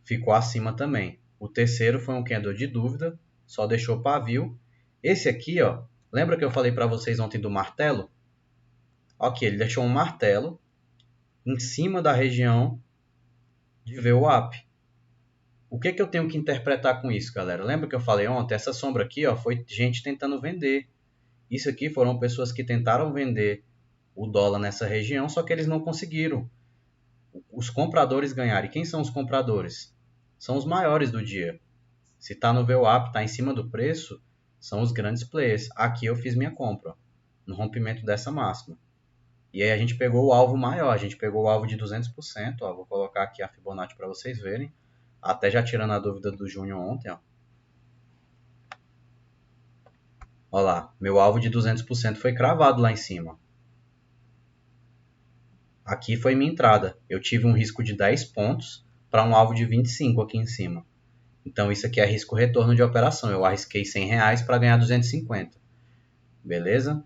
ficou acima também. O terceiro foi um candle de dúvida, só deixou pavio. Esse aqui, ó, lembra que eu falei para vocês ontem do martelo? Ok, ele deixou um martelo em cima da região de VWAP. O que que eu tenho que interpretar com isso, galera? Lembra que eu falei ontem? Essa sombra aqui, ó, foi gente tentando vender. Isso aqui foram pessoas que tentaram vender o dólar nessa região, só que eles não conseguiram. Os compradores ganharam. E quem são os compradores? São os maiores do dia. Se está no VWAP, está em cima do preço, são os grandes players. Aqui eu fiz minha compra, ó, no rompimento dessa máxima. E aí a gente pegou o alvo maior, a gente pegou o alvo de 200%, ó, vou colocar aqui a Fibonacci para vocês verem, até já tirando a dúvida do Júnior ontem, ó. Olha lá, meu alvo de 200% foi cravado lá em cima. Aqui foi minha entrada, eu tive um risco de 10 pontos para um alvo de 25 aqui em cima. Então isso aqui é risco retorno de operação, eu arrisquei R$100 para ganhar 250, beleza?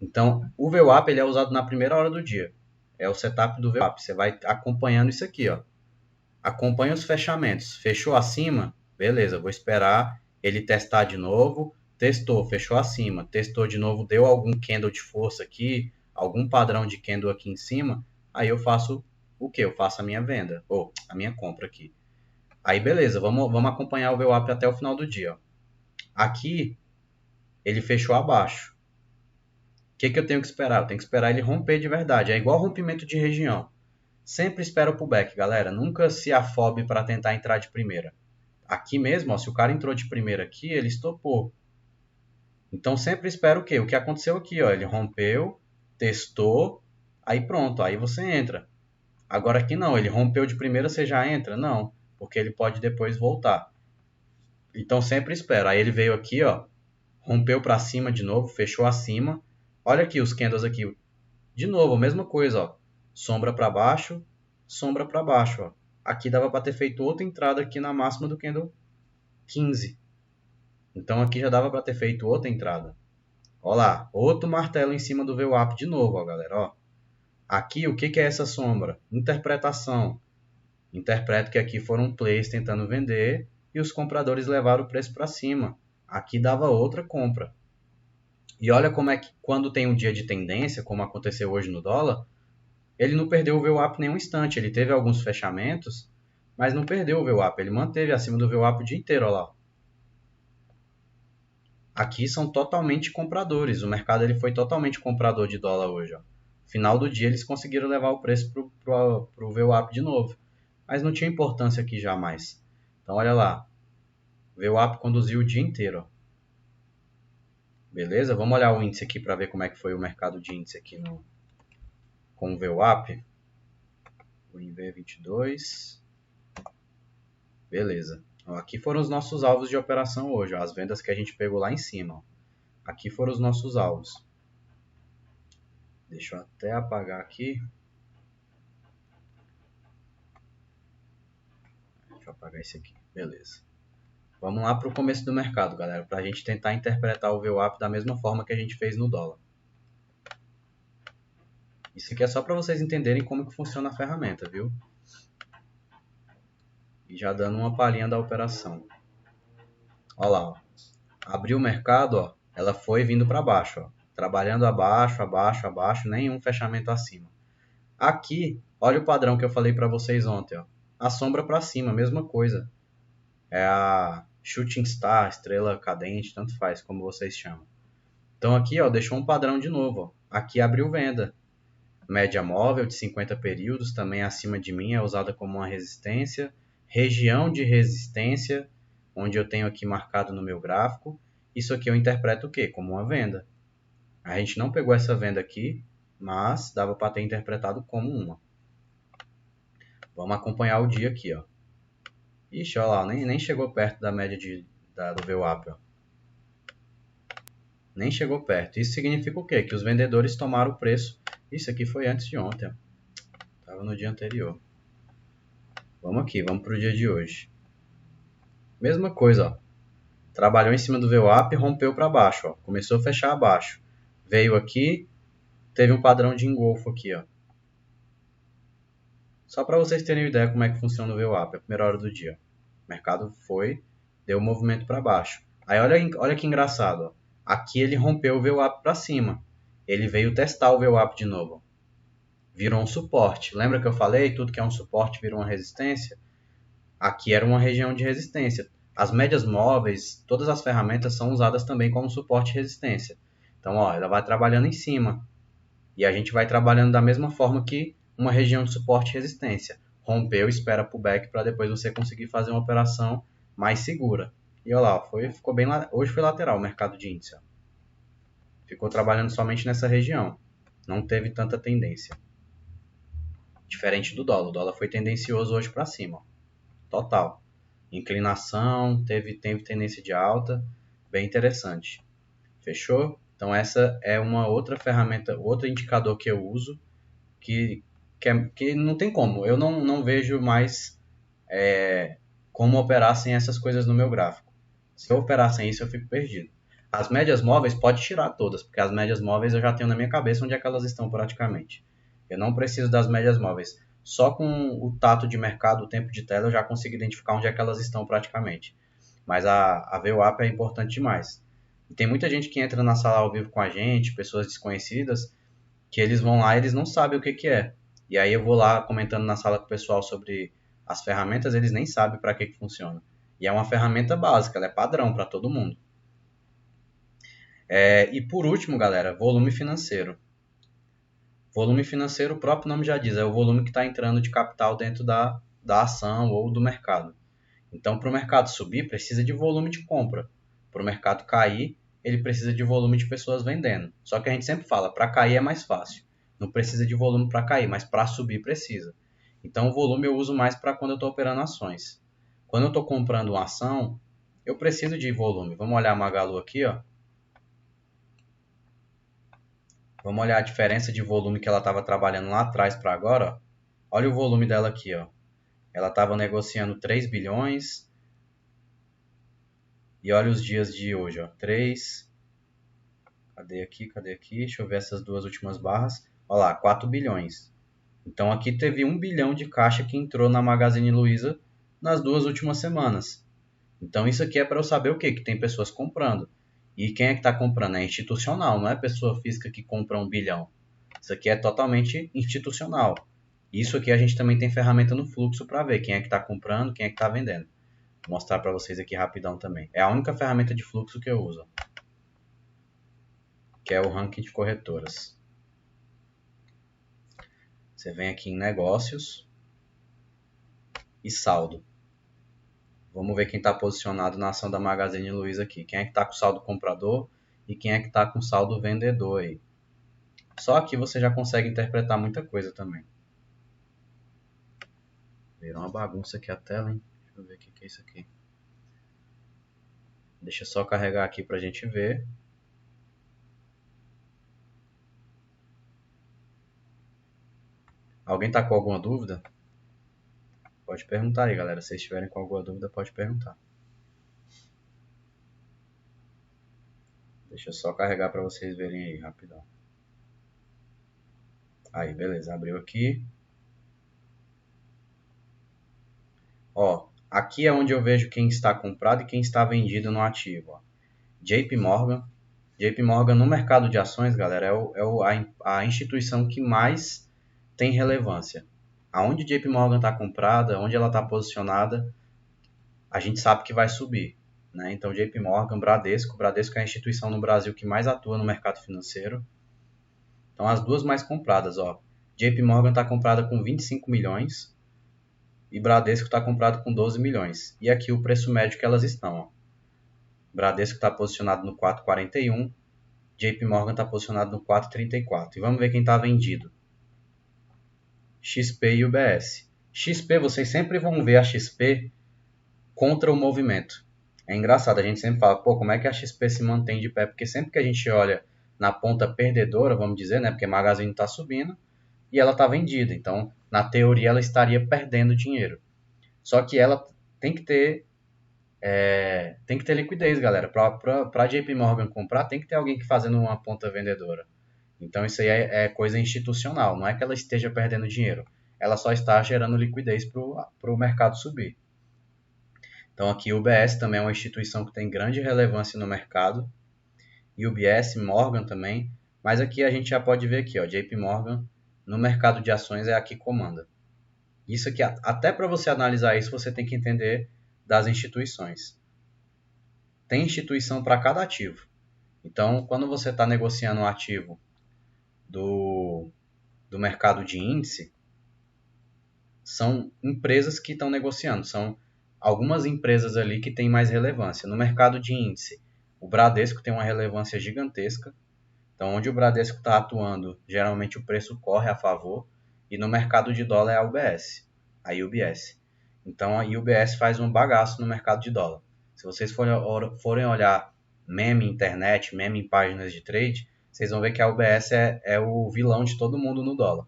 Então, o VWAP ele é usado na primeira hora do dia. É o setup do VWAP. Você vai acompanhando isso aqui, ó. Acompanha os fechamentos. Fechou acima? Beleza, vou esperar ele testar de novo. Testou, fechou acima. Testou de novo, deu algum candle de força aqui, algum padrão de candle aqui em cima. Aí eu faço o quê? Eu faço a minha venda, ou a minha compra aqui. Aí beleza, vamos acompanhar o VWAP até o final do dia. Ó. Aqui, ele fechou abaixo. O que eu tenho que esperar? Eu tenho que esperar ele romper de verdade. É igual rompimento de região. Sempre espera o pullback, galera. Nunca se afobe para tentar entrar de primeira. Aqui mesmo, ó, se o cara entrou de primeira aqui, ele estopou. Então sempre espera o quê? O que aconteceu aqui, ó, ele rompeu, testou, aí pronto, aí você entra. Agora aqui não, ele rompeu de primeira, você já entra? Não, porque ele pode depois voltar. Então sempre espera. Aí ele veio aqui, ó, rompeu para cima de novo, fechou acima. Olha aqui os candles aqui. De novo, a mesma coisa, ó. Sombra para baixo, sombra para baixo, ó. Aqui dava para ter feito outra entrada aqui na máxima do candle 15. Então aqui já dava para ter feito outra entrada. Ó lá, outro martelo em cima do VWAP de novo, ó, galera, ó. Aqui o que é essa sombra? Interpretação. Interpreto que aqui foram players tentando vender e os compradores levaram o preço para cima. Aqui dava outra compra. E olha como é que quando tem um dia de tendência, como aconteceu hoje no dólar, ele não perdeu o VWAP nenhum instante. Ele teve alguns fechamentos, mas não perdeu o VWAP. Ele manteve acima do VWAP o dia inteiro, olha lá. Aqui são totalmente compradores. O mercado ele foi totalmente comprador de dólar hoje. Ó. Final do dia eles conseguiram levar o preço para o VWAP de novo. Mas não tinha importância aqui jamais. Então olha lá. O VWAP conduziu o dia inteiro. Ó. Beleza? Vamos olhar o índice aqui para ver como é que foi o mercado de índice aqui com o VWAP. O INV22. Beleza. Ó, aqui foram os nossos alvos de operação hoje. Ó, as vendas que a gente pegou lá em cima. Ó. Aqui foram os nossos alvos. Deixa eu até apagar aqui. Deixa eu apagar esse aqui. Beleza. Vamos lá para o começo do mercado, galera. Para a gente tentar interpretar o VWAP da mesma forma que a gente fez no dólar. Isso aqui é só para vocês entenderem como que funciona a ferramenta, viu? E já dando uma palhinha da operação. Olha lá. Ó. Abriu o mercado, ó. Ela foi vindo para baixo. Ó. Trabalhando abaixo, abaixo, abaixo. Nenhum fechamento acima. Aqui, olha o padrão que eu falei para vocês ontem. Ó. A sombra para cima, mesma coisa. É a Shooting Star, estrela cadente, tanto faz, como vocês chamam. Então aqui, ó, deixou um padrão de novo. Ó. Aqui abriu venda. Média móvel de 50 períodos, também acima de mim, é usada como uma resistência. Região de resistência, onde eu tenho aqui marcado no meu gráfico. Isso aqui eu interpreto o quê? Como uma venda. A gente não pegou essa venda aqui, mas dava para ter interpretado como uma. Vamos acompanhar o dia aqui, ó. Ixi, olha lá, nem chegou perto da média do VWAP, ó. Nem chegou perto. Isso significa o quê? Que os vendedores tomaram o preço. Isso aqui foi antes de ontem, ó. Estava no dia anterior. Vamos aqui, vamos para o dia de hoje. Mesma coisa, ó. Trabalhou em cima do VWAP e rompeu para baixo, ó. Começou a fechar abaixo. Veio aqui, teve um padrão de engolfo aqui, ó. Só para vocês terem uma ideia como é que funciona o VWAP, a primeira hora do dia. O mercado foi, deu um movimento para baixo. Aí olha que engraçado, ó. Aqui ele rompeu o VWAP para cima. Ele veio testar o VWAP de novo. Virou um suporte. Lembra que eu falei? Tudo que é um suporte vira uma resistência? Aqui era uma região de resistência. As médias móveis, todas as ferramentas são usadas também como suporte e resistência. Então, ó, ela vai trabalhando em cima. E a gente vai trabalhando da mesma forma que uma região de suporte e resistência. Rompeu, espera pullback para depois você conseguir fazer uma operação mais segura. E olha lá, ficou bem, hoje foi lateral o mercado de índice. Ó. Ficou trabalhando somente nessa região. Não teve tanta tendência. Diferente do dólar. O dólar foi tendencioso hoje para cima. Ó. Total. Inclinação, teve tendência de alta. Bem interessante. Fechou? Então essa é uma outra ferramenta, outro indicador que eu uso que não tem como. Eu não vejo mais como operar sem essas coisas no meu gráfico. Se eu operar sem isso, eu fico perdido. As médias móveis pode tirar todas, porque as médias móveis eu já tenho na minha cabeça onde é que elas estão praticamente. Eu não preciso das médias móveis. Só com o tato de mercado, o tempo de tela, eu já consigo identificar onde é que elas estão praticamente. Mas a VWAP é importante demais. E tem muita gente que entra na sala ao vivo com a gente, pessoas desconhecidas, que eles vão lá e eles não sabem o que é. E aí eu vou lá comentando na sala com o pessoal sobre as ferramentas, eles nem sabem para que funciona. E é uma ferramenta básica, ela é padrão para todo mundo. E por último, galera, volume financeiro. Volume financeiro, o próprio nome já diz, é o volume que está entrando de capital dentro da ação ou do mercado. Então, para o mercado subir, precisa de volume de compra. Para o mercado cair, ele precisa de volume de pessoas vendendo. Só que a gente sempre fala, para cair é mais fácil. Não precisa de volume para cair, mas para subir precisa. Então, o volume eu uso mais para quando eu estou operando ações. Quando eu estou comprando uma ação, eu preciso de volume. Vamos olhar a Magalu aqui, ó. Vamos olhar a diferença de volume que ela estava trabalhando lá atrás para agora. Ó. Olha o volume dela aqui, ó. Ela estava negociando 3 bilhões. E olha os dias de hoje, ó. 3. Cadê aqui? Deixa eu ver essas duas últimas barras. Olha lá, 4 bilhões. Então aqui teve 1 bilhão de caixa que entrou na Magazine Luiza nas 2 últimas semanas. Então isso aqui é para eu saber o quê? Que tem pessoas comprando. E quem é que está comprando? É institucional, não é pessoa física que compra 1 bilhão. Isso aqui é totalmente institucional. Isso aqui a gente também tem ferramenta no fluxo para ver quem é que está comprando, quem é que está vendendo. Vou mostrar para vocês aqui rapidão também. É a única ferramenta de fluxo que eu uso, que é o ranking de corretoras. Você vem aqui em negócios e saldo. Vamos ver quem está posicionado na ação da Magazine Luiza aqui. Quem é que está com saldo comprador e quem é que está com saldo vendedor aí. Só aqui você já consegue interpretar muita coisa também. Virou uma bagunça aqui a tela, hein? Deixa eu ver o que é isso aqui. Deixa eu só carregar aqui para a gente ver. Alguém está com alguma dúvida? Pode perguntar aí, galera. Se vocês estiverem com alguma dúvida, pode perguntar. Deixa eu só carregar para vocês verem aí, rapidão. Aí, beleza. Abriu aqui. Ó, aqui é onde eu vejo quem está comprado e quem está vendido no ativo. Ó. JP Morgan. JP Morgan no mercado de ações, galera, a instituição que mais tem relevância. Aonde JP Morgan está comprada, onde ela está posicionada, a gente sabe que vai subir. Né? Então, JP Morgan, Bradesco é a instituição no Brasil que mais atua no mercado financeiro. Então, as duas mais compradas, ó. JP Morgan está comprada com 25 milhões e Bradesco está comprado com 12 milhões. E aqui o preço médio que elas estão. Ó. Bradesco está posicionado no 4,41, JP Morgan está posicionado no 4,34. E vamos ver quem está vendido. XP e UBS. XP, vocês sempre vão ver a XP contra o movimento. É engraçado, a gente sempre fala, pô, como é que a XP se mantém de pé? Porque sempre que a gente olha na ponta perdedora, vamos dizer, né? Porque a Magazine está subindo e ela está vendida. Então, na teoria, ela estaria perdendo dinheiro. Só que ela tem que ter liquidez, galera. Para JP Morgan comprar, tem que ter alguém que fazendo uma ponta vendedora. Então, isso aí é coisa institucional. Não é que ela esteja perdendo dinheiro. Ela só está gerando liquidez para o mercado subir. Então, aqui o UBS também é uma instituição que tem grande relevância no mercado. E o UBS, Morgan também. Mas aqui a gente já pode ver aqui, ó, JP Morgan no mercado de ações é a que comanda. Isso aqui, até para você analisar isso, você tem que entender das instituições. Tem instituição para cada ativo. Então, quando você está negociando um ativo do mercado de índice, são empresas que estão negociando, são algumas empresas ali que têm mais relevância. No mercado de índice, o Bradesco tem uma relevância gigantesca. Então, onde o Bradesco está atuando, geralmente o preço corre a favor. E no mercado de dólar é a UBS, a UBS. Então, a UBS faz um bagaço no mercado de dólar. Se vocês forem olhar meme internet, meme em páginas de trade, vocês vão ver que a UBS é o vilão de todo mundo no dólar.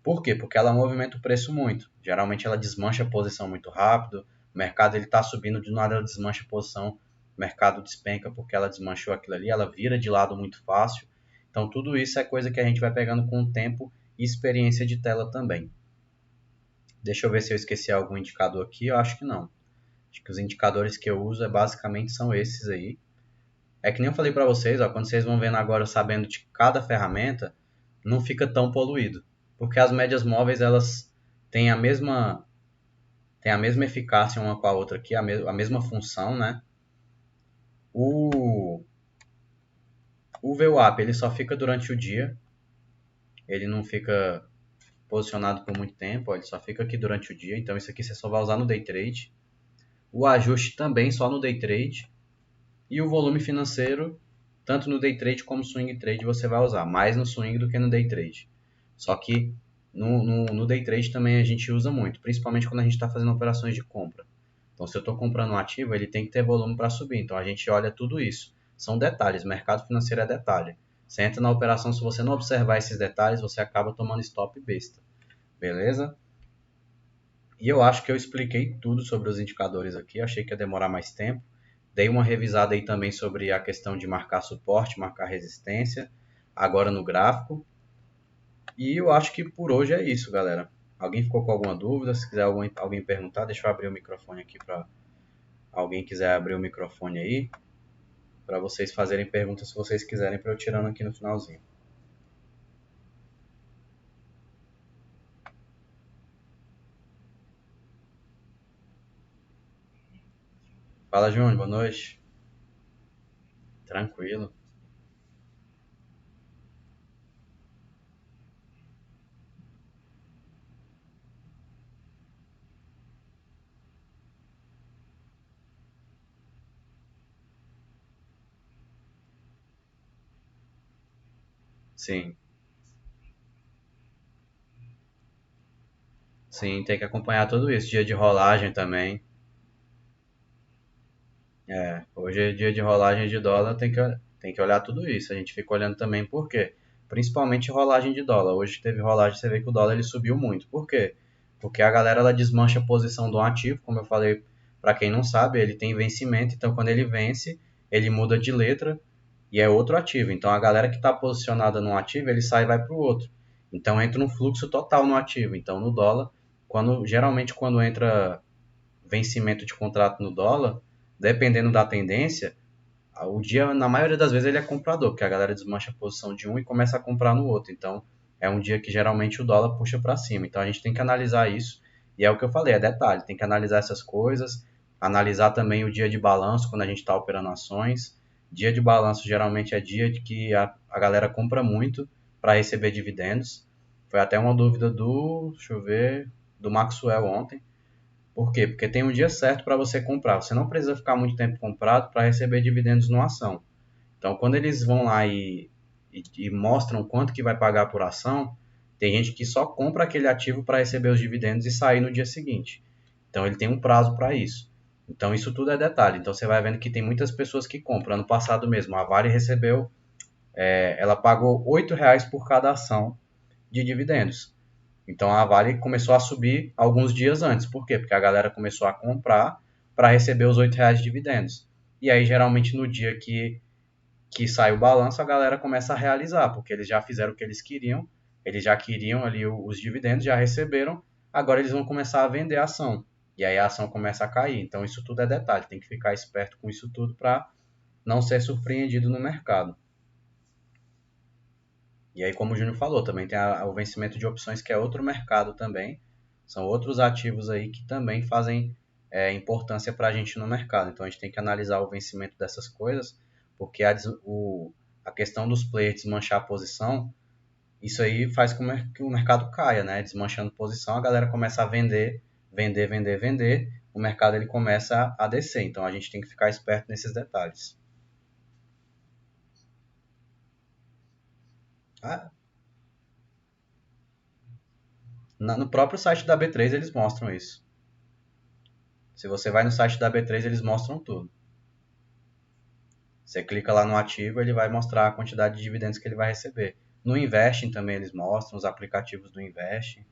Por quê? Porque ela movimenta o preço muito. Geralmente ela desmancha a posição muito rápido. O mercado está subindo, de nada ela desmancha a posição. O mercado despenca porque ela desmanchou aquilo ali. Ela vira de lado muito fácil. Então tudo isso é coisa que a gente vai pegando com o tempo e experiência de tela também. Deixa eu ver se eu esqueci algum indicador aqui. Eu acho que não. Acho que os indicadores que eu uso basicamente são esses aí. É que nem eu falei para vocês, ó, quando vocês vão vendo agora, sabendo de cada ferramenta, não fica tão poluído. Porque as médias móveis, elas têm a mesma eficácia uma com a outra aqui, a mesma função, né? O VWAP, ele só fica durante o dia. Ele não fica posicionado por muito tempo, ó, ele só fica aqui durante o dia. Então isso aqui você só vai usar no day trade. O ajuste também só no day trade. E o volume financeiro, tanto no day trade como no swing trade, você vai usar. Mais no swing do que no day trade. Só que no day trade também a gente usa muito, principalmente quando a gente está fazendo operações de compra. Então, se eu estou comprando um ativo, ele tem que ter volume para subir. Então, a gente olha tudo isso. São detalhes. Mercado financeiro é detalhe. Você entra na operação, se você não observar esses detalhes, você acaba tomando stop besta. Beleza? E eu acho que eu expliquei tudo sobre os indicadores aqui. Achei que ia demorar mais tempo. Dei uma revisada aí também sobre a questão de marcar suporte, marcar resistência. Agora no gráfico. E eu acho que por hoje é isso, galera. Alguém ficou com alguma dúvida? Se quiser alguém perguntar, deixa eu abrir o microfone aqui para alguém quiser abrir o microfone aí. Para vocês fazerem perguntas se vocês quiserem, para eu tirando aqui no finalzinho. Fala, Júnior, boa noite. Tranquilo. Sim, sim, tem que acompanhar tudo isso. Dia de rolagem também. Hoje é dia de rolagem de dólar, tem que olhar tudo isso. A gente fica olhando também por quê? Principalmente rolagem de dólar. Hoje teve rolagem, você vê que o dólar ele subiu muito. Por quê? Porque a galera ela desmancha a posição do ativo, como eu falei, para quem não sabe, ele tem vencimento, então quando ele vence, ele muda de letra e é outro ativo. Então a galera que está posicionada num ativo, ele sai e vai para o outro. Então entra um fluxo total no ativo. Então no dólar, geralmente quando entra vencimento de contrato no dólar, dependendo da tendência, o dia, na maioria das vezes, ele é comprador, porque a galera desmancha a posição de um e começa a comprar no outro. Então, é um dia que geralmente o dólar puxa para cima. Então, a gente tem que analisar isso. E é o que eu falei, é detalhe, tem que analisar essas coisas, analisar também o dia de balanço, quando a gente está operando ações. Dia de balanço geralmente é dia de que a galera compra muito para receber dividendos. Foi até uma dúvida deixa eu ver, do Maxwell ontem. Por quê? Porque tem um dia certo para você comprar. Você não precisa ficar muito tempo comprado para receber dividendos numa ação. Então, quando eles vão lá e mostram quanto que vai pagar por ação, tem gente que só compra aquele ativo para receber os dividendos e sair no dia seguinte. Então, ele tem um prazo para isso. Então, isso tudo é detalhe. Então, você vai vendo que tem muitas pessoas que compram. Ano passado mesmo, a Vale recebeu, ela pagou R$ 8 por cada ação de dividendos. Então a Vale começou a subir alguns dias antes. Por quê? Porque a galera começou a comprar para receber os R$ 8 de dividendos. E aí, geralmente, no dia que sai o balanço, a galera começa a realizar, porque eles já fizeram o que eles já queriam ali os dividendos, já receberam, agora eles vão começar a vender a ação. E aí a ação começa a cair. Então isso tudo é detalhe, tem que ficar esperto com isso tudo para não ser surpreendido no mercado. E aí, como o Júnior falou, também tem o vencimento de opções, que é outro mercado também. São outros ativos aí que também fazem importância para a gente no mercado. Então, a gente tem que analisar o vencimento dessas coisas, porque a questão dos players desmanchar a posição, isso aí faz com que o mercado caia, né? Desmanchando posição, a galera começa a vender, vender, vender, vender, o mercado ele começa a descer. Então, a gente tem que ficar esperto nesses detalhes. Ah, no próprio site da B3 eles mostram isso. Se você vai no site da B3, eles mostram tudo. Você clica lá no ativo, ele vai mostrar a quantidade de dividendos que ele vai receber. No Investing também eles mostram, os aplicativos do Investing.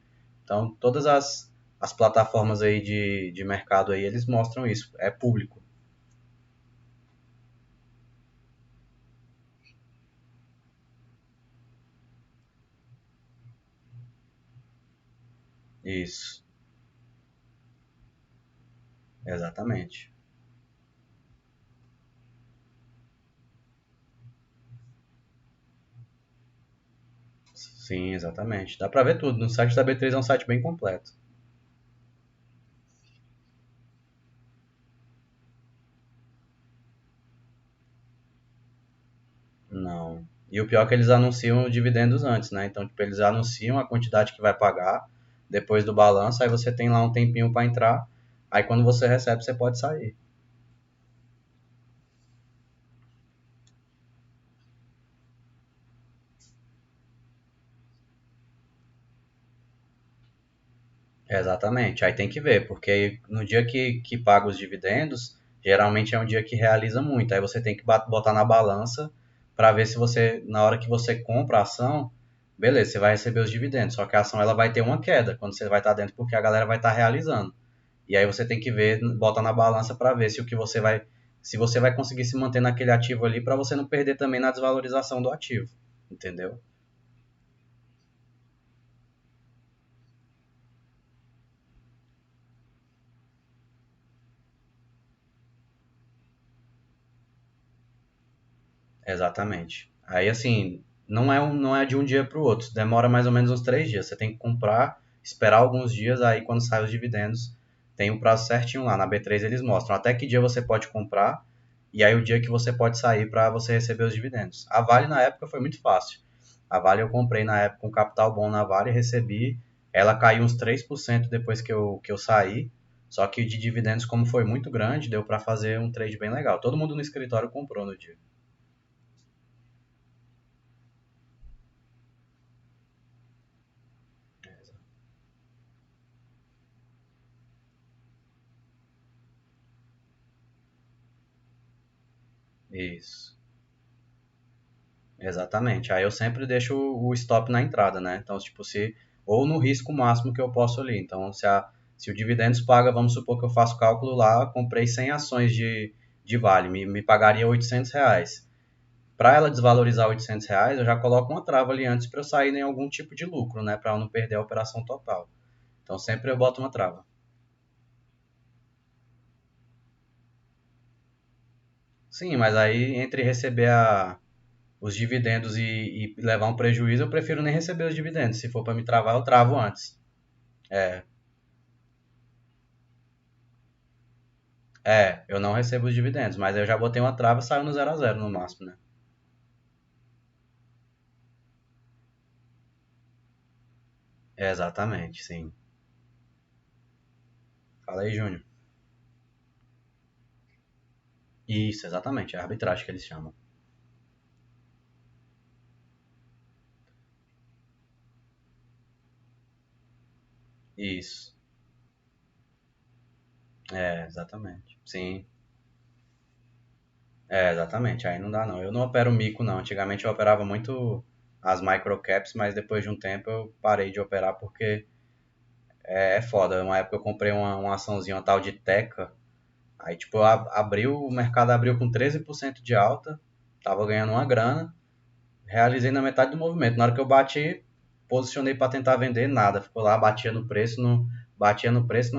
Então, todas as plataformas aí de mercado aí, eles mostram isso. É público. Isso, exatamente. Sim, exatamente. Dá pra ver tudo. No site da B3 é um site bem completo. Não. E o pior é que eles anunciam dividendos antes, né? Então, tipo, eles anunciam a quantidade que vai pagar depois do balanço, aí você tem lá um tempinho para entrar, aí quando você recebe, você pode sair. Exatamente. Aí tem que ver, porque no dia que paga os dividendos, geralmente é um dia que realiza muito. Aí você tem que botar na balança para ver se você, na hora que você compra a ação, beleza, você vai receber os dividendos. Só que a ação ela vai ter uma queda quando você vai estar dentro, porque a galera vai estar realizando. E aí você tem que ver, bota na balança para ver se você vai conseguir se manter naquele ativo ali para você não perder também na desvalorização do ativo, entendeu? Exatamente. Aí assim, não é de um dia para o outro, demora mais ou menos uns 3 dias. Você tem que comprar, esperar alguns dias, aí quando saem os dividendos, tem um prazo certinho lá. Na B3 eles mostram até que dia você pode comprar e aí o dia que você pode sair para você receber os dividendos. A Vale na época foi muito fácil. A Vale eu comprei na época um capital bom na Vale e recebi. Ela caiu uns 3% depois que eu saí. Só que de dividendos, como foi muito grande, deu para fazer um trade bem legal. Todo mundo no escritório comprou no dia. Isso. Exatamente. Aí eu sempre deixo o stop na entrada, né? Então, tipo, se ou no risco máximo que eu posso ali. Então, se o dividendos paga, vamos supor que eu faço cálculo lá, comprei 100 ações de Vale, me pagaria R$ 800. Para ela desvalorizar R$ 800, eu já coloco uma trava ali antes para eu sair em algum tipo de lucro, né? Para eu não perder a operação total. Então, sempre eu boto uma trava. Sim, mas aí entre receber os dividendos e levar um prejuízo, eu prefiro nem receber os dividendos. Se for para me travar, eu travo antes. É, eu não recebo os dividendos, mas eu já botei uma trava e saiu no 0 a 0 no máximo, né? É, exatamente, sim. Fala aí, Júnior. Isso, exatamente, é a arbitragem que eles chamam. Isso, exatamente. Sim, exatamente. Aí não dá não. Eu não opero mico não. Antigamente eu operava muito as microcaps, mas depois de um tempo eu parei de operar porque é foda. Uma época eu comprei uma açãozinha, uma tal de Teca. Aí, tipo, abriu, o mercado abriu com 13% de alta, tava ganhando uma grana, realizei na metade do movimento. Na hora que eu bati, posicionei para tentar vender, nada. Ficou lá, batia no preço, não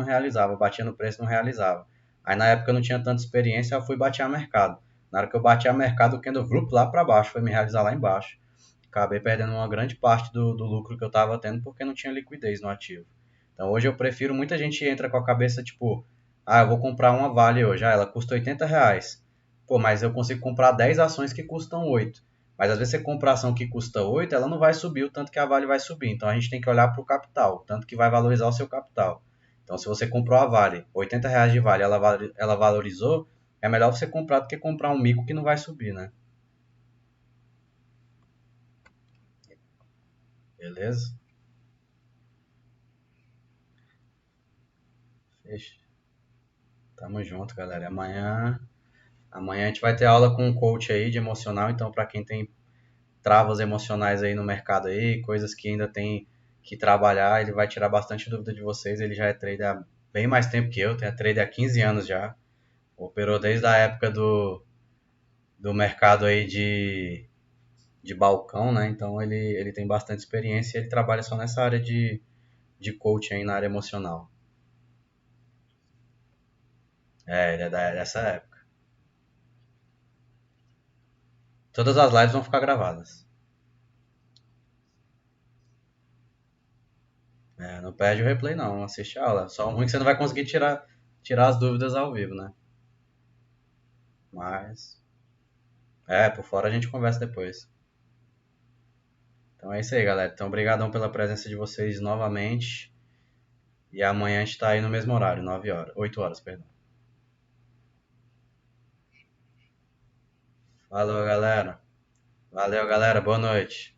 realizava, batia no preço, não realizava. Aí na época eu não tinha tanta experiência, eu fui bater a mercado. Na hora que eu bati a mercado, o candle vlup lá para baixo, foi me realizar lá embaixo. Acabei perdendo uma grande parte do lucro que eu estava tendo porque não tinha liquidez no ativo. Então hoje eu prefiro, muita gente entra com a cabeça tipo, ah, eu vou comprar uma Vale hoje, ela custa R$ 80. Pô, mas eu consigo comprar 10 ações que custam 8. Mas às vezes você compra a ação que custa 8, ela não vai subir o tanto que a Vale vai subir. Então a gente tem que olhar para o capital, o tanto que vai valorizar o seu capital. Então se você comprou a Vale, R$ 80 de Vale, ela valorizou, é melhor você comprar do que comprar um mico que não vai subir, né? Beleza? Fechou. Tamo junto, galera. Amanhã a gente vai ter aula com um coach aí de emocional, então para quem tem travas emocionais aí no mercado aí, coisas que ainda tem que trabalhar, ele vai tirar bastante dúvida de vocês. Ele já é trader há bem mais tempo que eu, tem trader há 15 anos já. Operou desde a época do mercado aí de balcão, né? Então ele tem bastante experiência e ele trabalha só nessa área de coaching aí na área emocional. Ele é dessa época. Todas as lives vão ficar gravadas. Não perde o replay não, assiste a aula. Só o ruim é que você não vai conseguir tirar as dúvidas ao vivo, né? Mas, por fora a gente conversa depois. Então é isso aí, galera. Então, obrigadão pela presença de vocês novamente. E amanhã a gente tá aí no mesmo horário, 9 horas, 8 horas, perdão. Falou, galera. Valeu, galera. Boa noite.